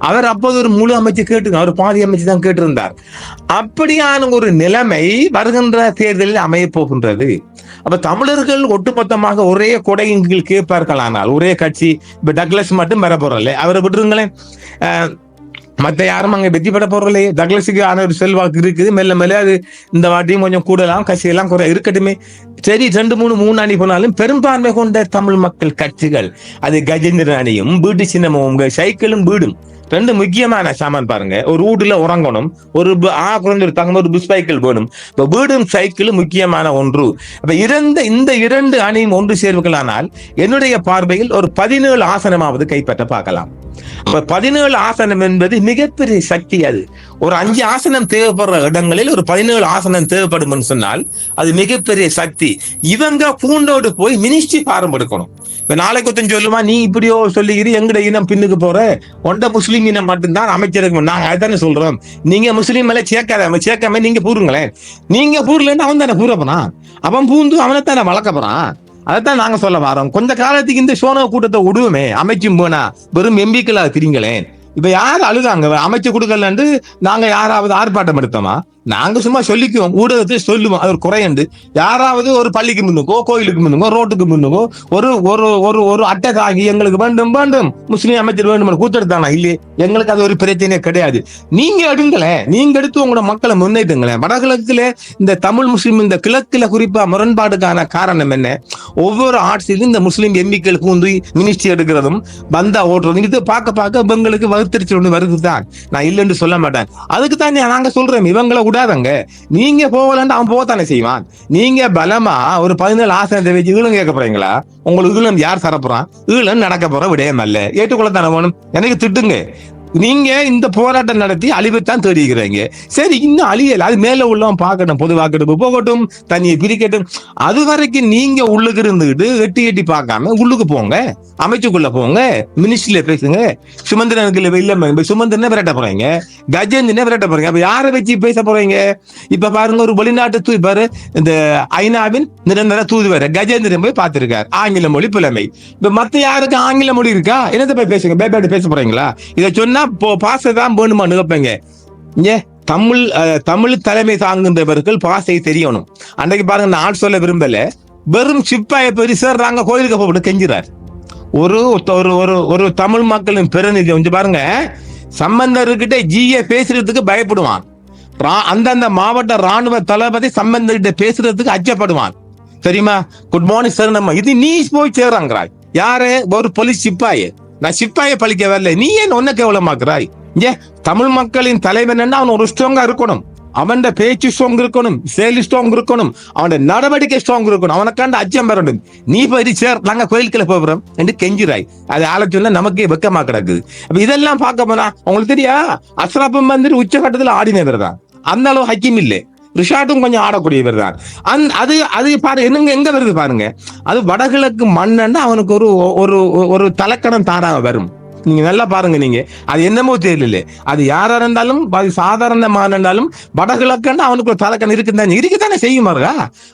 Speaker 2: அவர் அப்போது ஒரு முழு அமைச்சு கேட்டு, அவர் பாதி அமைச்சு தான் கேட்டிருந்தார். அப்படியான ஒரு நிலைமை வருகின்ற தேர்தலில் அமைய போகின்றது. அப்ப தமிழர்கள் ஒட்டுமொத்தமாக ஒரே கொடையின் கீழ் கேட்பார்கள். ஆனால் ஒரே கட்சி, இப்ப டக்ளஸ் மட்டும் பெற போறல, அவரை விட்டுருங்களேன். மற்ற யாரும் அங்க வெற்றி பெற போறலையே. டக்ளஸுக்கு ஆன ஒரு செல்வாக்கு இருக்குது. மெல்ல மெல்ல அது இந்த வாட்டியும் கொஞ்சம் கூடலாம், கட்சியெல்லாம் குறை இருக்கட்டுமே. சரி, 2-3 அணி போனாலும் பெரும்பான்மை கொண்ட தமிழ் மக்கள் கட்சிகள், அது கஜேந்திரன் அணியும் வீட்டு சின்னமும் சைக்கிளும் வீடும் ரெண்டு முக்கியமான சாமான் பாருங்க. ஒரு வீட்டுல உறங்கணும், ஒரு குறைஞ்ச தங்க ஒரு புஷ் சைக்கிள் வேணும். இப்ப வீடும் சைக்கிளும் முக்கியமான ஒன்று. அப்ப இந்த 2 அணியும் ஒன்று சேர்வுகளானால் என்னுடைய பார்வையில் ஒரு 17 ஆசனமாவது கைப்பற்ற பார்க்கலாம். அப்ப 17 ஆசனம் என்பது மிகப்பெரிய சக்தி. அது ஒரு 5 ஆசனம் தேவைப்படுற இடங்களில் ஒரு 17 ஆசனம் தேவைப்படும் சொன்னால் அது மிகப்பெரிய சக்தி. இவங்க பூண்டோடு போய் மினிஸ்ட்ரி ஃபாரம் எடுக்கணும். இப்ப நாளைக்கு ஒருத்தன் சொல்லுமா, நீ இப்படியோ சொல்லிக்கிறீ, எங்கட இனம் பின்னுக்கு போற, ஒண்ட முஸ்லீம் இனம் மட்டும்தான் அமைச்சருக்கு. நாங்க அதுதானே சொல்றோம், நீங்க முஸ்லீம் மேல சேர்க்காம நீங்க பூருங்களேன். நீங்க பூர்லன்னு அவன் தானே பூரப்பனா, அவன் பூந்து அவனைத்தானே வளர்க்க போறான். அதைத்தான் நாங்க சொல்ல வரோம். கொஞ்ச காலத்துக்கு இந்த சோனோ கூட்டத்தை விடுவோமே, அமைச்சும் போனா வெறும் எம்பிக்களா திரிங்களேன். இப்ப யாரு அழுதாங்க அமைச்சு கொடுக்கலன்னு நாங்க யாராவது ஆர்ப்பாட்டம் எடுத்தோமா? நாங்க சும்மா சொல்லிக்குவோம், ஊடகத்தை சொல்லுவோம். அது ஒரு குறையண்டு. யாராவது ஒரு பள்ளிக்கு முன்னுக்கோ, கோயிலுக்கு முன்னுக்கோ, ரோட்டுக்கு முன்னுக்கோ ஒரு ஒரு ஒரு ஒரு அட்டை தாங்கி எங்களுக்கு வேண்டும் முஸ்லீம் அமைச்சர் வேண்டும் கூத்தெடுத்தானா? இல்லையே, எங்களுக்கு அது ஒரு பிரச்சனையே கிடையாது. நீங்க எடுங்களேன், நீங்க எடுத்து உங்களோட மக்களை முன்னேற்றுங்களேன். வடகிழக்குல இந்த தமிழ் முஸ்லீம், இந்த கிழக்குல குறிப்பா முரண்பாடுக்கான காரணம் என்ன? ஒவ்வொரு ஆட்சியிலும் இந்த முஸ்லீம் எம்பிக்கள் பூந்து மினிஸ்ட்ரி எடுக்கிறதும் பந்தா ஓட்டுறதும் இது பார்க்க இவங்களுக்கு வகுத்தறிச்சல் ஒன்று வருதுதான். நான் இல்லைன்னு சொல்ல மாட்டேன். அதுக்கு தான் நாங்க சொல்றோம், இவங்களை விடாதங்க. நீங்க போகலன்னு அவன் போகத்தானே செய்வான். நீங்க பலமா ஒரு 17 ஆசனத்தை வச்சு ஈழம் கேட்க போறீங்களா? உங்களுக்கு ஈழம் யார் தரப்போறான்? ஈழம் நடக்க போற விடயம் அல்ல. ஏற்றுக்கொள்ளத்தானே வேணும். எனக்கு திட்டுங்க. நீங்க இந்த போராட்டம் நடத்தி அழிவைத்தான் தேடிக்கிறீங்க. சரி, இன்னும் அழியல, அது மேல உள்ளவன் பார்க்கட்டும், பொது வாக்கெடுப்பு போகட்டும், தண்ணியை பிரிக்கட்டும். அது வரைக்கும் நீங்க உள்ளுக்கு இருந்துகிட்டு எட்டி பார்க்காம உள்ளுக்கு போங்க, அமைச்சுக்குள்ள போங்க, மினிஸ்ட்ரியில பேசுங்க. சுமந்திரனுக்கு இல்ல, சுமந்திரனை விரட்ட போறீங்க, கஜேந்திரனை விரட்ட போறீங்க. அப்ப யாரை வச்சு பேச போறீங்க? இப்ப பாருங்க, ஒரு வெளிநாட்டு தூதுவர், இந்த ஐநாவின் நிரந்தர தூதுவர் கஜேந்திரன் போய் பார்த்திருக்காரு, ஆங்கில மொழி புலமை. இப்ப மத்த யாருக்கு ஆங்கில மொழி இருக்கா? என்னத்தை போய் பேசுங்க, பேபாட்டு பேச போறீங்களா? இதை சொன்னா பாசதான் வேணுமா நிகப்பங்க. தமிழ் தலைமை தாங்குகின்றவர்கள் பாசை தெரியணும். அன்றைக்கு பாருங்க, நான் சொல்ல விரும்பல, வெறும் சிப்பாயை பெருசாங்க கோயிலுக்கு போட்டு கெஞ்சுறார். ஒரு தமிழ் மக்களின் பிரதிநிதி கொஞ்சம் பாருங்க, சம்பந்தர்கிட்ட ஜிஏ பேசுறதுக்கு பயப்படுவான். அந்தந்த மாவட்ட ராணுவ தளபதி சம்பந்தர்கிட்ட பேசுறதுக்கு அச்சப்படுவான். தெரியுமா? குட் மார்னிங் சார், நம்ம இது நீ போய் சேராங்கிறாய். யாரு? ஒரு போலீஸ் சிப்பாயே. நான் சிப்பாயை பழிக்க வரல, நீ ஏன் ஒன்ன கேவலமாக்குறாய்? தமிழ் மக்களின் தலைவன் என்ன? அவன் ஒரு ஸ்ட்ராங்கா இருக்கணும், அவன் பேச்சு ஸ்ட்ராங் இருக்கணும், செயல் ஸ்ட்ராங் இருக்கணும், அவன் நடவடிக்கை ஸ்ட்ராங் இருக்கணும், அவனுக்காண்ட அச்சம் வரணும். நீ போய் சேர், நாங்க கோயிலுக்குள்ள போறோம் என்று கெஞ்சிராய். அது ஆலோசனை நமக்கே வெக்கமா கிடக்குது. அப்ப இதெல்லாம் பார்க்க போனா உங்களுக்கு தெரியா, அஸ்ராபம் வந்து உச்சகட்டத்துல ஆடினவர் தான். அந்த அளவு ஹக்கிம் இல்லை. ரிஷாட்டும் கொஞ்சம் ஆடக்கூடியவர் தான். அது பாரு எங்க வருது பாருங்க. அது வடகிழக்கு மன்னன் அவனுக்கு ஒரு தலக்கணம் தாராக வரும். நீங்க நல்லா பாருங்க. நீங்க அது என்னமோ தெரியல, அது யாரா இருந்தாலும் சாதாரணமா இருந்தாலும் வடகிழக்கு அவனுக்கு ஒரு தலக்கணம் இருக்குதானே செய்யுமாருங்க.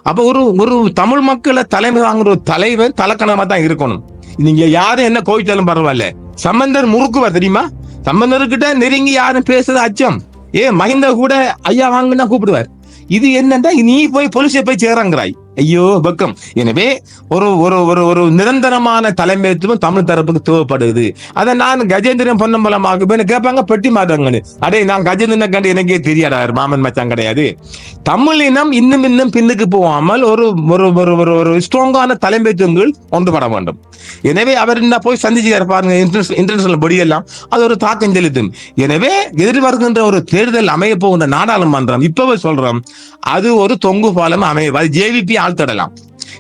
Speaker 2: அப்ப ஒரு தமிழ் மக்களை தலைமை வாங்குற ஒரு தலைவர் தலக்கணமா தான் இருக்கணும். நீங்க யாரும் என்ன கோயிச்சாலும் பரவாயில்ல. சம்பந்தர் முறுக்குவார் தெரியுமா? சம்பந்தர்கிட்ட நெருங்கி யாரும் பேசுறது அச்சம். மஹிந்த கூட ஐயா வாங்கன்னா கூப்பிடுவார். இது என்னன்னா, நீ போய் போலீஸை போய் சேரங்கிறாய். ஐயோ பக்கம். எனவே ஒரு ஒரு ஒரு ஒரு நிரந்தரமான தலைமைத்துவம் தமிழ் தரப்புக்கு தேவைப்படுது. அதை நான் கஜேந்திரன் பொன்னம்பலமாக கேட்பாங்க, பெட்டி மாட்டாங்கன்னு. அடே, நான் கஜேந்திரனை கண்டு எனக்கே தெரியாதா, மாமன் மச்சான் கிடையாது. தமிழ் இனம் இன்னும் பின்னுக்கு போகாமல் ஒரு ஒரு ஒரு ஸ்ட்ராங்கான தலைமைத்துவங்கள் ஒன்றுபட வேண்டும். எனவே அவர் என்ன போய் சந்திச்சு பாருங்க, இன்டர்நேஷனல் பொடியெல்லாம் அது ஒரு தாக்கம் செலுத்தும். எனவே எதிர்வருகின்ற ஒரு தேர்தல் அமைய போகின்ற நாடாளுமன்றம் இப்பவே சொல்றோம், அது ஒரு தொங்கு பாலம் அமைய. அது ஜேவிபி ஆழ்த்தடலாம்.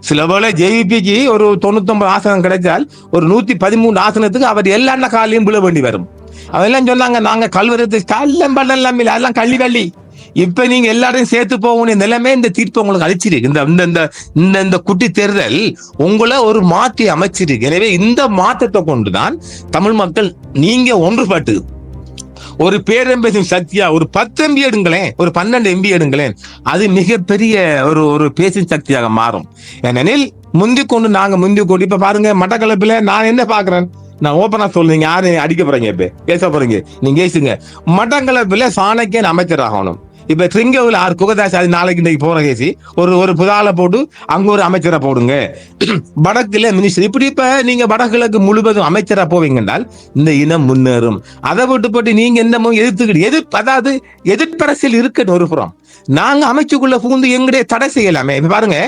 Speaker 2: சில வேளை ஜேவிபிக்கு ஒரு 99 ஆசனம் கிடைச்சால் ஒரு 113 ஆசனத்துக்கு அவர் எல்லா காலையும் விழ வேண்டி வரும். அதெல்லாம் சொன்னாங்க, நாங்க கல்வரத்து கல்லம் பண்ணலாம் இல்லை, அதெல்லாம் கள்ளி. இப்ப நீங்க எல்லாரையும் சேர்த்து போகணும் நிலைமை இந்த தீர்ப்பு உங்களுக்கு அழிச்சிருக்கு. இந்த குட்டி தேர்தல் உங்களை ஒரு மாற்றி அமைச்சிருக்கு. எனவே இந்த மாற்றத்தை கொண்டுதான் தமிழ் மக்கள் நீங்க ஒன்றுபட்டு ஒரு பேரம் பேசும் சக்தியா ஒரு 10 எம்பி எடுங்களேன், ஒரு 12 எம்பி எடுங்களேன், அது மிகப்பெரிய ஒரு பேசும் சக்தியாக மாறும். ஏனெனில் முந்திக் கொண்டு இப்ப பாருங்க, மட்டக்களப்பில நான் என்ன பாக்குறேன், நான் ஓப்பனா சொல்லுங்க, யாரு அடிக்க போறீங்க, இப்ப பேச போறீங்க, நீங்க பேசுங்க. மட்டக்களப்பில சாணக்கியன் அமைச்சர் ஆகணும். இப்ப ட்ரிங்கோவில் ஆறு குகதாசி, அது நாளைக்கு இன்றைக்கு போற கேசி, ஒரு புதால போட்டு அங்க ஒரு அமைச்சரை போடுங்க, வடக்குல மினிஸ்டர், இப்படி இப்ப நீங்க வடகிழக்கு முழுவதும் அமைச்சரா போவீங்க என்றால் இந்த இனம் முன்னேறும். அதை விட்டு போட்டு நீங்க என்னமோ எதிர்த்துக்கிட்டு அதாவது எதிர்ப்பரசியல் இருக்கட்டும் ஒரு புறம், நாங்க அமைச்சுக்குள்ள புகுந்து எங்களுடைய தடை செய்யலாமே. இப்ப பாருங்க,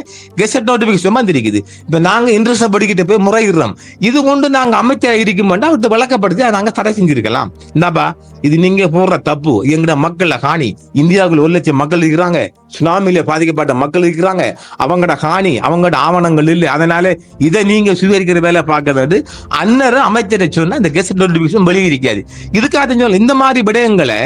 Speaker 2: கெசட் நோட்டிபிகேஷன் வந்திருக்குது. இப்ப நாங்க இன்ட்ரெஸ்ட் படிக்கிட்டு போய் முறையிடுறோம், இது கொண்டு நாங்க அமைச்சர் இருக்கும் அவர்கிட்ட விளக்கப்படுத்தி நாங்க தடை செஞ்சிருக்கலாம். இந்தாப்பா, இது நீங்க போடுற தப்பு, எங்கட மக்கள் காணி, இந்தியாவுக்குள்ள 1 லட்சம் மக்கள் இருக்கிறாங்க, சுனாமியில பாதிக்கப்பட்ட மக்கள் இருக்கிறாங்க, அவங்கட காணி, அவங்கட ஆவணங்கள் இல்லை, அதனால இதை நீங்க சுவீகரிக்கிற வேலை பார்க்கறது அன்னரும் அமைச்சரை சொன்னா இந்த கெசட் நோட்டிபிகேஷன் வெளியிருக்காது. இதுக்காக சொல்ல, இந்த மாதிரி விடயங்களை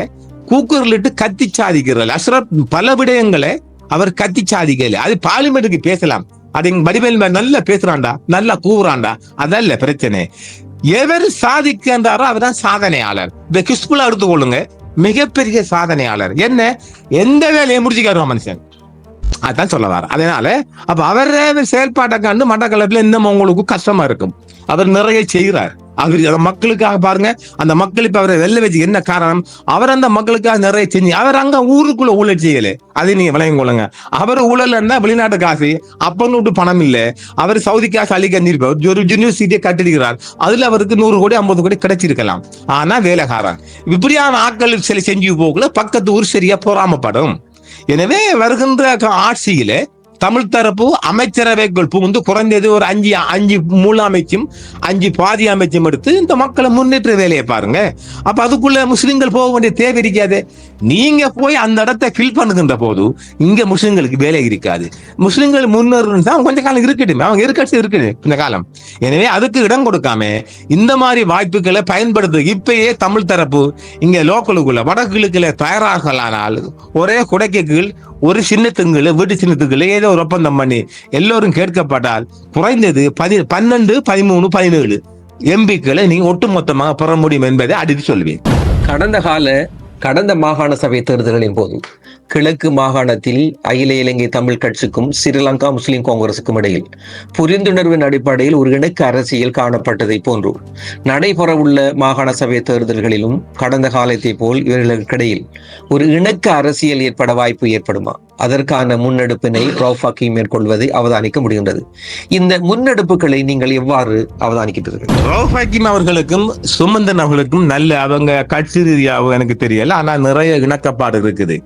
Speaker 2: கூக்குரலிட்டு கத்தி சாதிக்கிறார் அஷ்ரப். பல விடயங்களை அவர் கத்தி சாதிக்கல, அது பார்லிமெண்ட்டுக்கு பேசலாம், அது வடிவேல் நல்லா பேசுறான்டா, நல்லா கூவுறான்டா, அதல்ல பிரச்சனை. எவர் சாதிக்கின்றாரோ அவர்தான் சாதனையாளர். இந்த கிறிஸ்துவ எடுத்துக்கொள்ளுங்க, மிகப்பெரிய சாதனையாளர். என்ன, எந்த வேலையை முடிச்சுக்காரு மனுஷன், அதான் சொல்ல வர. அதனால அப்ப அவர செயல்பாட்டை கண்டு மட்டக்களப்பில் இன்னும் உங்களுக்கு கஷ்டமா இருக்கும். அவர் நிறைய செய்கிறார், அவர் மக்களுக்காக பாருங்க. அந்த மக்கள் இப்ப அவரை வெல்ல வச்சு என்ன காரணம், அவர் அந்த மக்களுக்காக நிறைய செஞ்சு, அவர் அங்க ஊருக்குள்ள ஊழல் செய்யல, அதை நீங்க விளங்கிக் கொள்ளுங்க. அவர் ஊழல் இருந்தா வெளிநாட்டு காசு, அப்பன்னு பணம் இல்ல, அவர் சவுதி காசு அள்ளி கண்டிருப்பார், ஒரு யூனிவர்சிட்டியை கட்டிருக்கிறார், அதுல அவருக்கு 100 கோடி 50 கோடி கிடைச்சிருக்கலாம். ஆனா வேலைக்காரன் இப்படியான ஆட்கள் சில செஞ்சு போகல, பக்கத்து ஊர் சரியா பொறாமப்படும். எனவே வருகின்ற ஆட்சியில தமிழ் தரப்பு அமைச்சரவைக்குள் புகுந்து குறைந்தது ஒரு 5 மூல அமைச்சும் 5 பாதி அமைச்சும் எடுத்து இந்த மக்களை முன்னேற்ற வேலையை பாருங்க. அப்ப அதுக்குள்ள முஸ்லிம்கள் போக வேண்டிய தேவை இருக்காது. நீங்க போய் அந்த இடத்தை ஃபில் பண்ணுகின்ற போது இங்க முஸ்லிம்களுக்கு வேலை இருக்காது. முஸ்லிம்கள் முன்னேறா கொஞ்ச காலம் இருக்கட்டும், அவங்க இருக்குது இந்த காலம். எனவே அதுக்கு இடம் கொடுக்காம இந்த மாதிரி வாய்ப்புகளை பயன்படுத்து. இப்பயே தமிழ் தரப்பு இங்க லோக்கலுக்குள்ள வடகிழக்குல தயாராகலானால் ஒரே குடைக்கு கீழ் ஒரு சின்னத்துங்களை வீட்டு சின்னத்துக்களை ஏதோ ஒரு ஒப்பந்தம் பண்ணி எல்லோரும் கேட்கப்பட்டால் குறைந்தது 12, 13, 17 எம்பிக்களை நீங்க ஒட்டுமொத்தமாக பெற முடியும் என்பதை அடித்து சொல்வேன்.
Speaker 1: கடந்த மாகாண சபை தேர்தல்களின் போது கிழக்கு மாகாணத்தில் அகில இலங்கை தமிழ் கட்சிக்கும் ஸ்ரீலங்கா முஸ்லிம் காங்கிரசுக்கும் இடையில் புரிந்துணர்வின் அடிப்படையில் ஒரு இணக்க அரசியல் காணப்பட்டதை போன்று நடைபெறவுள்ள மாகாண சபை தேர்தல்களிலும் கடந்த காலத்தை போல் இவர்களுக்கிடையில் ஒரு இணக்க அரசியல் ஏற்பட வாய்ப்பு ஏற்படுமா? அதற்கான முன்னெடுப்பினை ரவுஃப் ஹக்கீம் மேற்கொள்வதை அவதானிக்க முடிகின்றது. இந்த முன்னெடுப்புகளை நீங்கள் எவ்வாறு அவதானிக்கிறீர்கள்?
Speaker 2: ரவுஃப் ஹக்கீம் அவர்களுக்கும் சுமந்தன் அவர்களுக்கும் நல்ல அவங்க கட்சி ரீதியாக எனக்கு தெரியல, ஆனா நிறைய இணக்கப்பாடு இருக்குது.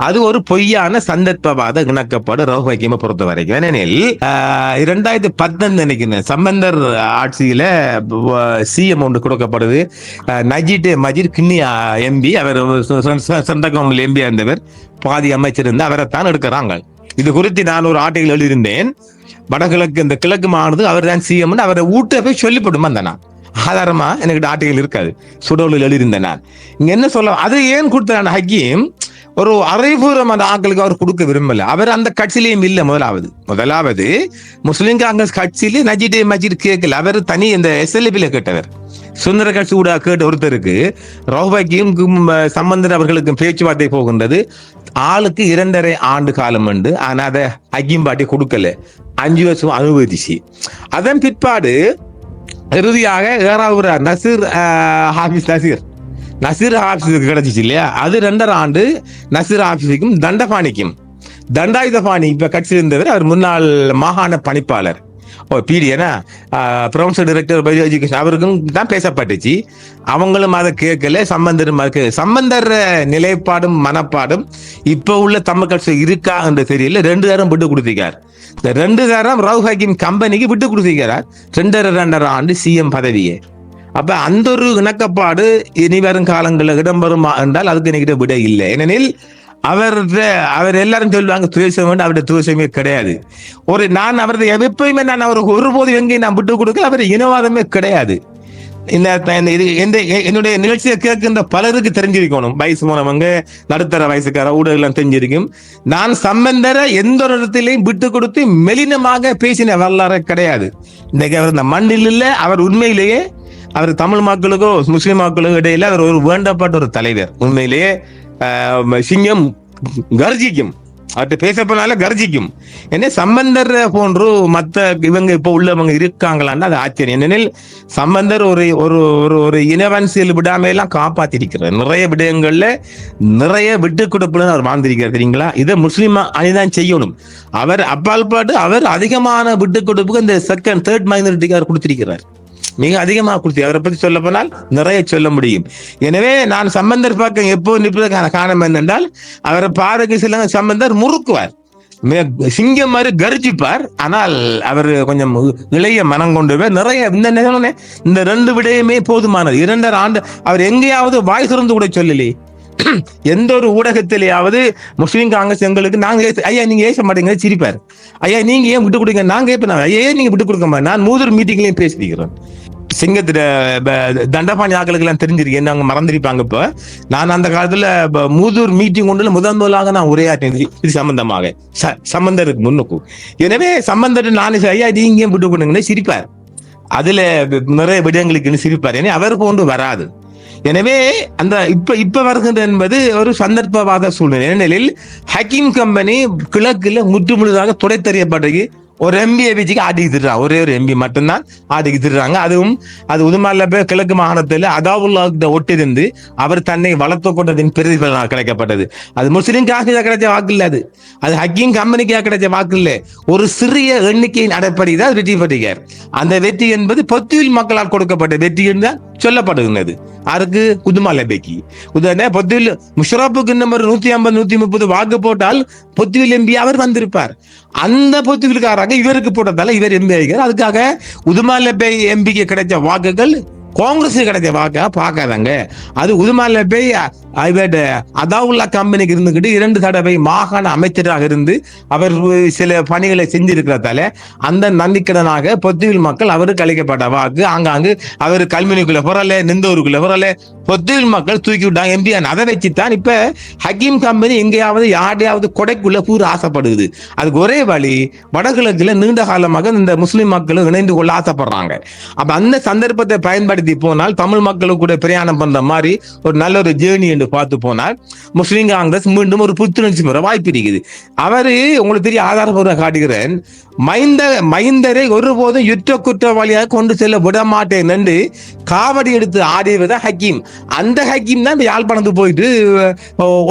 Speaker 2: அது ஒரு பொய்யான சந்தர்ப்பவாத இணக்கப்பாடு ரவுஃப் ஹக்கீமை பொறுத்த வரைக்கும். ஏனெனில் 2019 நினைக்கிறேன் சம்பந்தர் ஆட்சியில சிஎம் ஒன்று கொடுக்கப்படுது. மஜீத் கிண்ணி எம்பி, அவர் சென்ட்ரல் எம்பி இருந்தவர், பாதி அமைச்சர் இருந்து அவரைத்தான் எடுக்கிறாங்க. இது குறித்து நான் ஒரு ஆர்டிகல் எழுதியிருந்தேன். வடகிழக்கு இந்த கிழக்கு மாநிலத்துக்கு அவர் தான் சிஎம், அவரை ஊட்ட போய் சொல்லிவிடுமா நான் ஆதாரமா எனக்கு ஆர்டிகல் இருக்காது, சுடோலில் எழுதியிருந்தேன் நான். இங்க என்ன சொல்ல, அது ஏன் கொடுத்த ஹக்கீம் ஒரு அரைபூர்வமான ஆட்களுக்கு அவர் கொடுக்க விரும்பல. அவர் அந்த கட்சியிலையும் இல்லை. முதலாவது முஸ்லிம் காங்கிரஸ் கட்சியிலே மஜீத் கேட்கல, அவர் தனி இந்த SLP கேட்டவர். சுந்தர கட்சி கூட கேட்ட ஒருத்தருக்கு ரவுஃப் ஹக்கீம் சம்பந்தர் அவர்களுக்கும் பேச்சுவார்த்தை போகின்றது. ஆளுக்கு 2.5 ஆண்டு காலம் உண்டு. ஆனா அதை ஹக்கீம் பாட்டி கொடுக்கல, 5 வருஷம் அனுமதிச்சு. அதன் பிற்பாடு இறுதியாக நசீர் ஹாஃபிஸுக்கு கிடைச்சிச்சு இல்லையா, அது 2.5 ஆண்டு நசீர் ஹாஃபிஸுக்கும் தண்டாயுதபாணி இப்ப கட்சி இருந்தவர், அவர் முன்னாள் மாகாண பணிப்பாளர் பிடிஏனா ப்ரொஃபசர் டைரக்டர் பை எஜுகேஷன், அவருக்கும் தான் பேசப்பட்டுச்சு. அவங்களும் அதை கேட்கல. சம்பந்தர் நிலைப்பாடும் மனப்பாடும் இப்ப உள்ள தமிழ் கட்சி இருக்கா என்று தெரியல. 2 தரம் விட்டு கொடுத்திருக்கார். இந்த 2 தரம் ரவுஃப் ஹக்கீம் கம்பெனிக்கு விட்டு கொடுத்திருக்கிறார் 2.5 ஆண்டு சிஎம் பதவியே. அப்ப அந்த ஒரு இணக்கப்பாடு இனி வரும் காலங்களில் இடம்பெறுமா என்றால் அதுக்கு என்கிட்ட விட இல்லை. ஏனெனில் அவர் எல்லாரும் சொல்லுவாங்க துவேஷம் வேண்டும், அவருடைய துவேஷமே கிடையாது. நான் அவரது எப்பயுமே நான் அவருக்கு ஒருபோது எங்கேயும் நான் விட்டு கொடுக்கல. அவர் இனவாதமே கிடையாது. என்னுடைய நிகழ்ச்சியை கேட்கின்ற பலருக்கு தெரிஞ்சிருக்கணும், வயசு போனவங்க, நடுத்தர வயசுக்கார ஊடகம் தெரிஞ்சிருக்கும். நான் சம்பந்தரை எந்த ஒரு இடத்திலையும் விட்டு கொடுத்து மெலினமாக பேசின வரலாறு கிடையாது. இன்னைக்கு அவர் இந்த மண்ணில் இல்லை. அவர் உண்மையிலேயே அவர் தமிழ் மக்களுக்கோ முஸ்லிம் மக்களுக்கோ இடையில அவர் ஒரு வேண்டப்பட்ட ஒரு தலைவர். உண்மையிலேயே சிங்கம் கர்ஜிக்கும், அவர்கிட்ட பேசப்போனால கர்ஜிக்கும். என்ன சம்பந்தர் போன்று மற்ற இவங்க இப்ப உள்ளவங்க இருக்காங்களான்னு அது ஆச்சரியம். ஏனெனில் சம்பந்தர் ஒரு ஒரு ஒரு இனவன்சியல் விடாம எல்லாம் காப்பாத்திருக்கிறார். நிறைய விடயங்கள்ல நிறைய விட்டு கொடுப்புன்னு அவர் வாழ்ந்திருக்கிறார். தெரியுங்களா? இதை முஸ்லிம் அணிதான் செய்யணும். அவர் அப்பால் பாட்டு அவர் அதிகமான விட்டு கொடுப்புக்கு இந்த செகண்ட் தேர்ட் மைனாரிட்டிக்கு அவர் கொடுத்திருக்கிறார். மிக அதிகமாக கொடுத்து அவரை பற்றி சொல்ல போனால் நிறைய சொல்ல முடியும். எனவே நான் சம்பந்தர் பக்கம் எப்போ நிற்பதற்கான காரணம் என்னென்றால், அவரை பாருங்க சில சம்பந்தர் முறுக்குவார், சிங்கம் மாதிரி கர்ஜிப்பார். ஆனால் அவர் கொஞ்சம் இளைய மனம் கொண்டு நிறைய இந்த 2 விடயமே போதுமானது. 2.5 ஆண்டு அவர் எங்கேயாவது வாய் திறந்து கூட சொல்லலே. எந்த ஒரு ஊடகத்திலேயாவது முஸ்லீம் காங்கிரஸ் எங்களுக்கு நாங்க ஐயா நீங்க ஏச மாட்டீங்க சிரிப்பார். ஐயா நீங்க ஏன் விட்டு கொடுங்க, நாங்க கேட்பேன் ஐயா நீங்க விட்டு கொடுக்க மாட்டேன். நான் மூதூர் மீட்டிங்லயும் பேசிக்கிறேன். சிங்கத்துல தண்டபாணி ஆக்களுக்கு எல்லாம் தெரிஞ்சிருக்கேன், அவங்க மறந்திருப்பாங்க. இப்ப நான் அந்த காலத்துல மூதூர் மீட்டிங் கொண்டு முதலாக நான் உரையாற்றேன் இது சம்பந்தமாக சம்பந்தருக்கு முன்னுக்கும். எனவே சம்பந்தர் நானே ஐயா நீங்க விட்டு கொடுங்கன்னு சிரிப்பார். அதுல நிறைய விடயங்களுக்கு சிரிப்பார். ஏன்னா அவர் போன்று வராது. எனவே அந்த இப்ப வருகின்ற என்பது ஒரு சந்தர்ப்பவாத சூழ்நிலை. ஏனெனில் ஹக்கீம் கம்பெனி கிழக்குல முற்று முழுதாக துடைத்தறியப்பட்டது. ஒரு எம்பியை வச்சுக்கு ஆட்டிக்கு திடுறாங்க, ஒரே ஒரு எம்பி மட்டும்தான் ஆட்டிக்கு திடுறாங்க. அதுவும் அது உதுமால கிழக்கு மாகாணத்துல அதாவுல்லா ஒட்டிருந்து அவர் தன்னை வளர்த்து கொண்டதின் பிரதிபலனாக கிடைக்கப்பட்டது. அது முஸ்லிம்காக கிடைச்ச வாக்கு இல்லை, அது ஹக்கீம் கம்பெனிக்காக கிடைச்ச வாக்கு இல்லை. ஒரு சிறிய எண்ணிக்கையின் அடிப்படையில் தான் வெற்றி பெறுகிறார். அந்த வெற்றி என்பது பொத்துவில் மக்களால் கொடுக்கப்பட்ட வெற்றி என்று சொல்லப்படுகிறது. யாருக்கு? உதுமாலபேக்கு. பொத்துவில் முஷரப்புக்கு இன்னும் ஒரு 150-130 வாக்கு போட்டால் பொத்துவில் எம்பி அவர் வந்திருப்பார். அந்த பொத்துவிலுக்காராக இவருக்கு போட்டதால இவர் எம்பி ஆகிறார். அதுக்காக உதுமாலபே எம்பிக்கு கிடைச்ச வாக்குகள் காங்கிரஸ் கிடைச்ச வாக்கா பார்க்காதாங்க. அது உதுமாலபே அதாவுல்லா கம்பெனிக்கு இருந்துகிட்டு 2 தடவை மாகாண அமைச்சராக இருந்து அவர் சில பணிகளை செஞ்சிருக்கிறதால அந்த நன்றிக்கடனாக பொத்துவில் மக்கள் அவருக்கு அளிக்கப்பட்ட வாக்கு. ஆங்காங்கு அவர் கல்முனைக்குள்ள புறல, நிந்தூருக்குள்ள புறல பொத்துவில் மக்கள் தூக்கி விட்டாங்க எம்பி. அதை வச்சுதான் இப்ப ஹக்கீம் கம்பெனி எங்கேயாவது யாரையாவது கொடைக்குள்ள பூரா ஆசைப்படுது. அதுக்கு ஒரே வழி, வடகிழக்குல நீண்ட காலமாக இந்த முஸ்லிம் மக்களும் இணைந்து கொள்ள ஆசைப்படுறாங்க. அப்ப அந்த சந்தர்ப்பத்தை பயன்படுத்தி போனால் தமிழ் மக்களுக்கு கூட பிரயாணம் பண்ற மாதிரி ஒரு நல்ல ஒரு ஜேர்னி என்று பார்த்து போனால் முஸ்லிம் காங்கிரஸ் மீண்டும் ஒரு புத்துணர்ச்சி பெற வாய்ப்பு இருக்குது. அவரு உங்களுக்கு தெரிய ஆதாரப்பூர்வ காட்டுகிறேன், மைந்தரை ஒருபோதும் யுத்த குற்றவாளியாக கொண்டு செல்ல விட மாட்டேன் என்று காவடி எடுத்து ஆடியவர் ஹக்கீம். அந்த ஹக்கீம் தான் யாழ்ப்பாணத்துக்கு போயிட்டு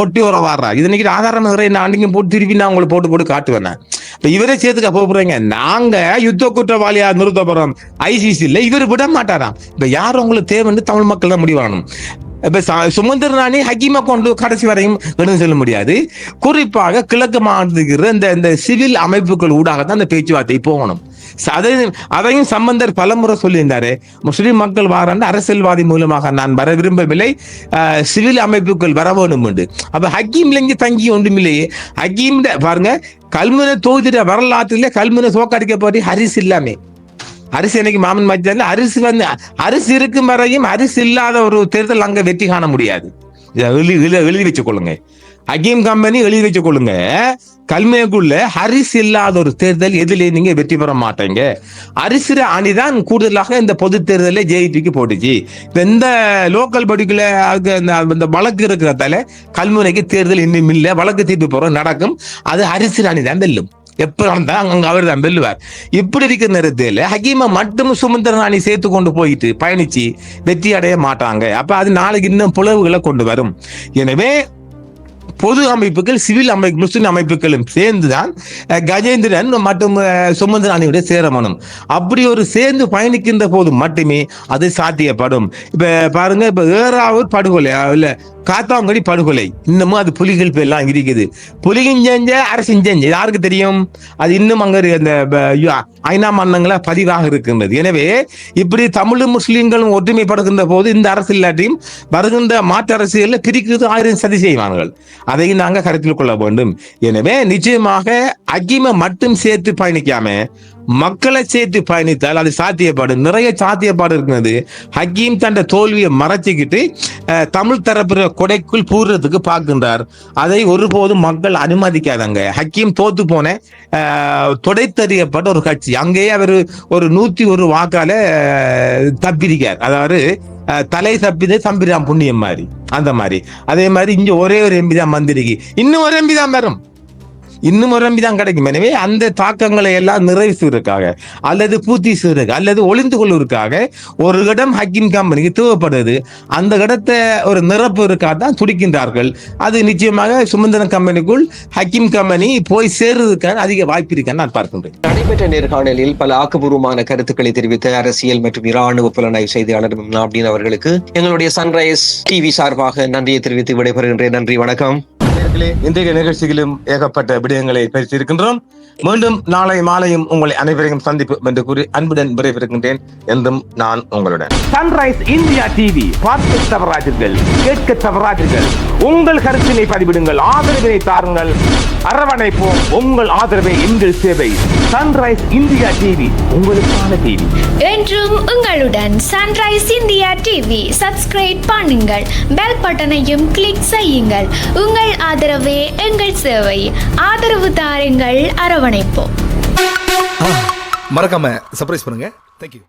Speaker 2: ஒட்டி வர வர்றாரு. இதனைக்கு ஆதாரம் நான் போட்டு திருப்பி நான் உங்களை போட்டு காட்டுவேன். இவரே சேர்த்துக்க போறீங்க, நாங்க யுத்த குற்றவாளியா நிறுத்த போறோம் ICC இல்ல, இவர் விட மாட்டாராம். இப்ப யார் உங்களுக்கு தேவைன்னு தமிழ் மக்கள் தான் முடிவானும். இப்ப சுமந்திரனானே ஹக்கீமை கொண்டு கடைசி வரையும் எடுத்து செல்ல முடியாது. குறிப்பாக கிழக்கு மாநிலத்துக்கு இந்த சிவில் அமைப்புகள் ஊடாகத்தான் அந்த பேச்சுவார்த்தை போகணும். அதையும் சம்பந்தர் பலமுறை சொல்லியிருந்தாரு. முஸ்லிம் மக்கள் வாராண்டு அரசியல்வாதி மூலமாக நான் வர விரும்பவில்லை, சிவில் அமைப்புகள் வர வேணும் என்று. அப்ப ஹக்கீம்ல இங்க தங்கி ஒன்றுமில்லையே. ஹக்கீம் பாருங்க, கல்முனை தொகுதிய வரலாற்றிலே கல்முனை தோக்கடிக்கப்பட்டு ஹரிஸ் இல்லாமே. அரிசி எனக்கு மாமன் மச்சான் அரிசி இருக்கும் வரையும் அரிசி இல்லாத ஒரு தேர்தல் அங்க வெற்றி காண முடியாது. எழுதி வச்சு கொள்ளுங்க, ஹக்கீம் கம்பெனி எழுதி வச்சு கொள்ளுங்க. கல்முனைக்குள்ள அரிசி இல்லாத ஒரு தேர்தல் எதிலே நீங்க வெற்றி பெற மாட்டீங்க. அரிசி அணிதான் கூடுதலாக இந்த பொது தேர்தலில் JVP போட்டுச்சு. இந்த லோக்கல் பாடிக்குள்ள இந்த வழக்கு இருக்கிறதால கல்முனைக்கு தேர்தல் இன்னும் இல்லை. வழக்கு தீர்ப்பு போற நடக்கும், அது அரிசி அணிதான் வெல்லும். எப்ப அங்க அவர் தான் வெல்லுவார். இப்படி இருக்கிற நேரத்தில் ஹக்கீமை மட்டும் சுமந்திரன் அணி சேர்த்து கொண்டு போயிட்டு பயணிச்சு வெற்றி அடைய மாட்டாங்க. அப்ப அது நாளைக்கு இன்னும் பிளவுகளை கொண்டு வரும். எனவே பொது அமைப்புகள், சிவில் அமைப்பு, முஸ்லிம் அமைப்புகளும் சேர்ந்துதான் கஜேந்திரன் மற்றும் சுமந்திரன் அணியோட சேரமணும். அப்படி ஒரு சேர்ந்து பயணிக்கின்ற போது மட்டுமே அது சாத்தியப்படும். இப்ப பாருங்க, இப்ப ஏறாவூர் படுகொலை இல்ல காத்தாங்கடி படுகொலை இன்னமும் அது புலிகள் எல்லாம் இருக்குது. புலிகள் செஞ்ச அரசு செஞ்ச யாருக்கு தெரியும்? அது இன்னும் அங்க அந்த ஐநா மன்னங்களா பதிவாக இருக்கின்றது. எனவே இப்படி தமிழும் முஸ்லிம்களும் ஒற்றுமைப்படுகின்ற போது இந்த அரசு இல்லாட்டியும் வருகின்ற மாற்று அரசியல்ல பிரிக்கிறது 1000 சதி செய்வார்கள். அதையும் நாங்க கருத்தில் கொள்ள வேண்டும். எனவே நிச்சயமாக ஹக்கீமை மட்டும் சேர்த்து பயணிக்காம மக்களை சேர்த்து பயணித்தால் அது சாத்தியப்பாடு, நிறைய சாத்தியப்பாடு இருக்கிறது. ஹக்கீம் தன் தோல்வியை மறைச்சிக்கிட்டு தமிழ் தரப்பு கொடைக்குள் பூர்றதுக்கு பார்க்கின்றார். அதை ஒருபோதும் மக்கள் அனுமதிக்காதங்க. ஹக்கீம் தோத்து போன தொடைத்தறியப்பட்ட ஒரு கட்சி, அங்கேயே அவர் ஒரு 101 வாக்கால தப்பிருக்கார். அதாவது தலை தப்பிதே தம்பிராம் புண்ணியம் மாதிரி, அந்த மாதிரி. அதே மாதிரி இங்க ஒரே ஒரு எம்பி தான் வந்திருக்கு, இன்னும் ஒரு எம்பி தான் வரும், இன்னும் ஒரு எம்பி தான் கிடைக்கும். எனவே அந்த தாக்கங்களை எல்லாம் நிறைவு செய்வதற்காக அல்லது பூர்த்தி செய்வதற்காக அல்லது ஒளிந்து கொள்வதற்காக ஒரு இடம் ஹக்கீம் கம்பெனிக்கு தேவைப்படுது. அந்த இடத்தை ஒரு நிரப்புவதற்காக தான் துடிக்கின்றார்கள். அது நிச்சயமாக சுமந்திரன் கம்பெனிக்குள் ஹக்கீம் கம்பெனி போய் சேர்றதுக்கான அதிக வாய்ப்பு இருக்கான்னு நான் பார்க்கின்றேன்.
Speaker 1: நடைபெற்ற நேர்காணலில் பல ஆக்கப்பூர்வமான கருத்துக்களை தெரிவித்த அரசியல் மற்றும் இராணுவ புலனாய்வு செய்தியாளர் நாப்டின் அவர்களுக்கு எங்களுடைய சன்ரைஸ் டிவி சார்பாக நன்றியை தெரிவித்து விடைபெறுகின்றேன். நன்றி, வணக்கம்.
Speaker 2: இன்றைய நிகழ்ச்சியிலும் ஏகப்பட்ட விடயங்களை பேசியிருக்கின்றோம். மீண்டும் நாளை மாலையும் உங்களை அனைவரையும் சந்திப்பு என்று கூறி அன்புடன் விரைவிருக்கின்றேன். என்றும் நான் உங்களுடன். சன்ரைஸ் இந்தியா டிவி பார்க்க தவறாதீர்கள், கேட்க தவறாதீர்கள். உங்கள் கருத்தினை பதிவிடுங்கள், ஆதரவினை தாருங்கள், அரவணைப்போம். உங்கள் ஆதரவை எங்கள் சேவை. சன்ரைஸ் இந்தியா டிவி, உங்களுக்கான டிவி.
Speaker 3: என்றும் உங்களுடன் சன்ரைஸ் இந்தியா டிவி. சப்ஸ்கிரைப் பண்ணுங்கள், பெல் பட்டனையும் கிளிக் செய்யுங்கள். உங்கள் ஆதரவே எங்கள் சேவை. ஆதரவு தாருங்கள், அரவணைப்போம்.
Speaker 4: மறக்காம சர்ப்ரைஸ் பண்ணுங்க. தேங்க்யூ.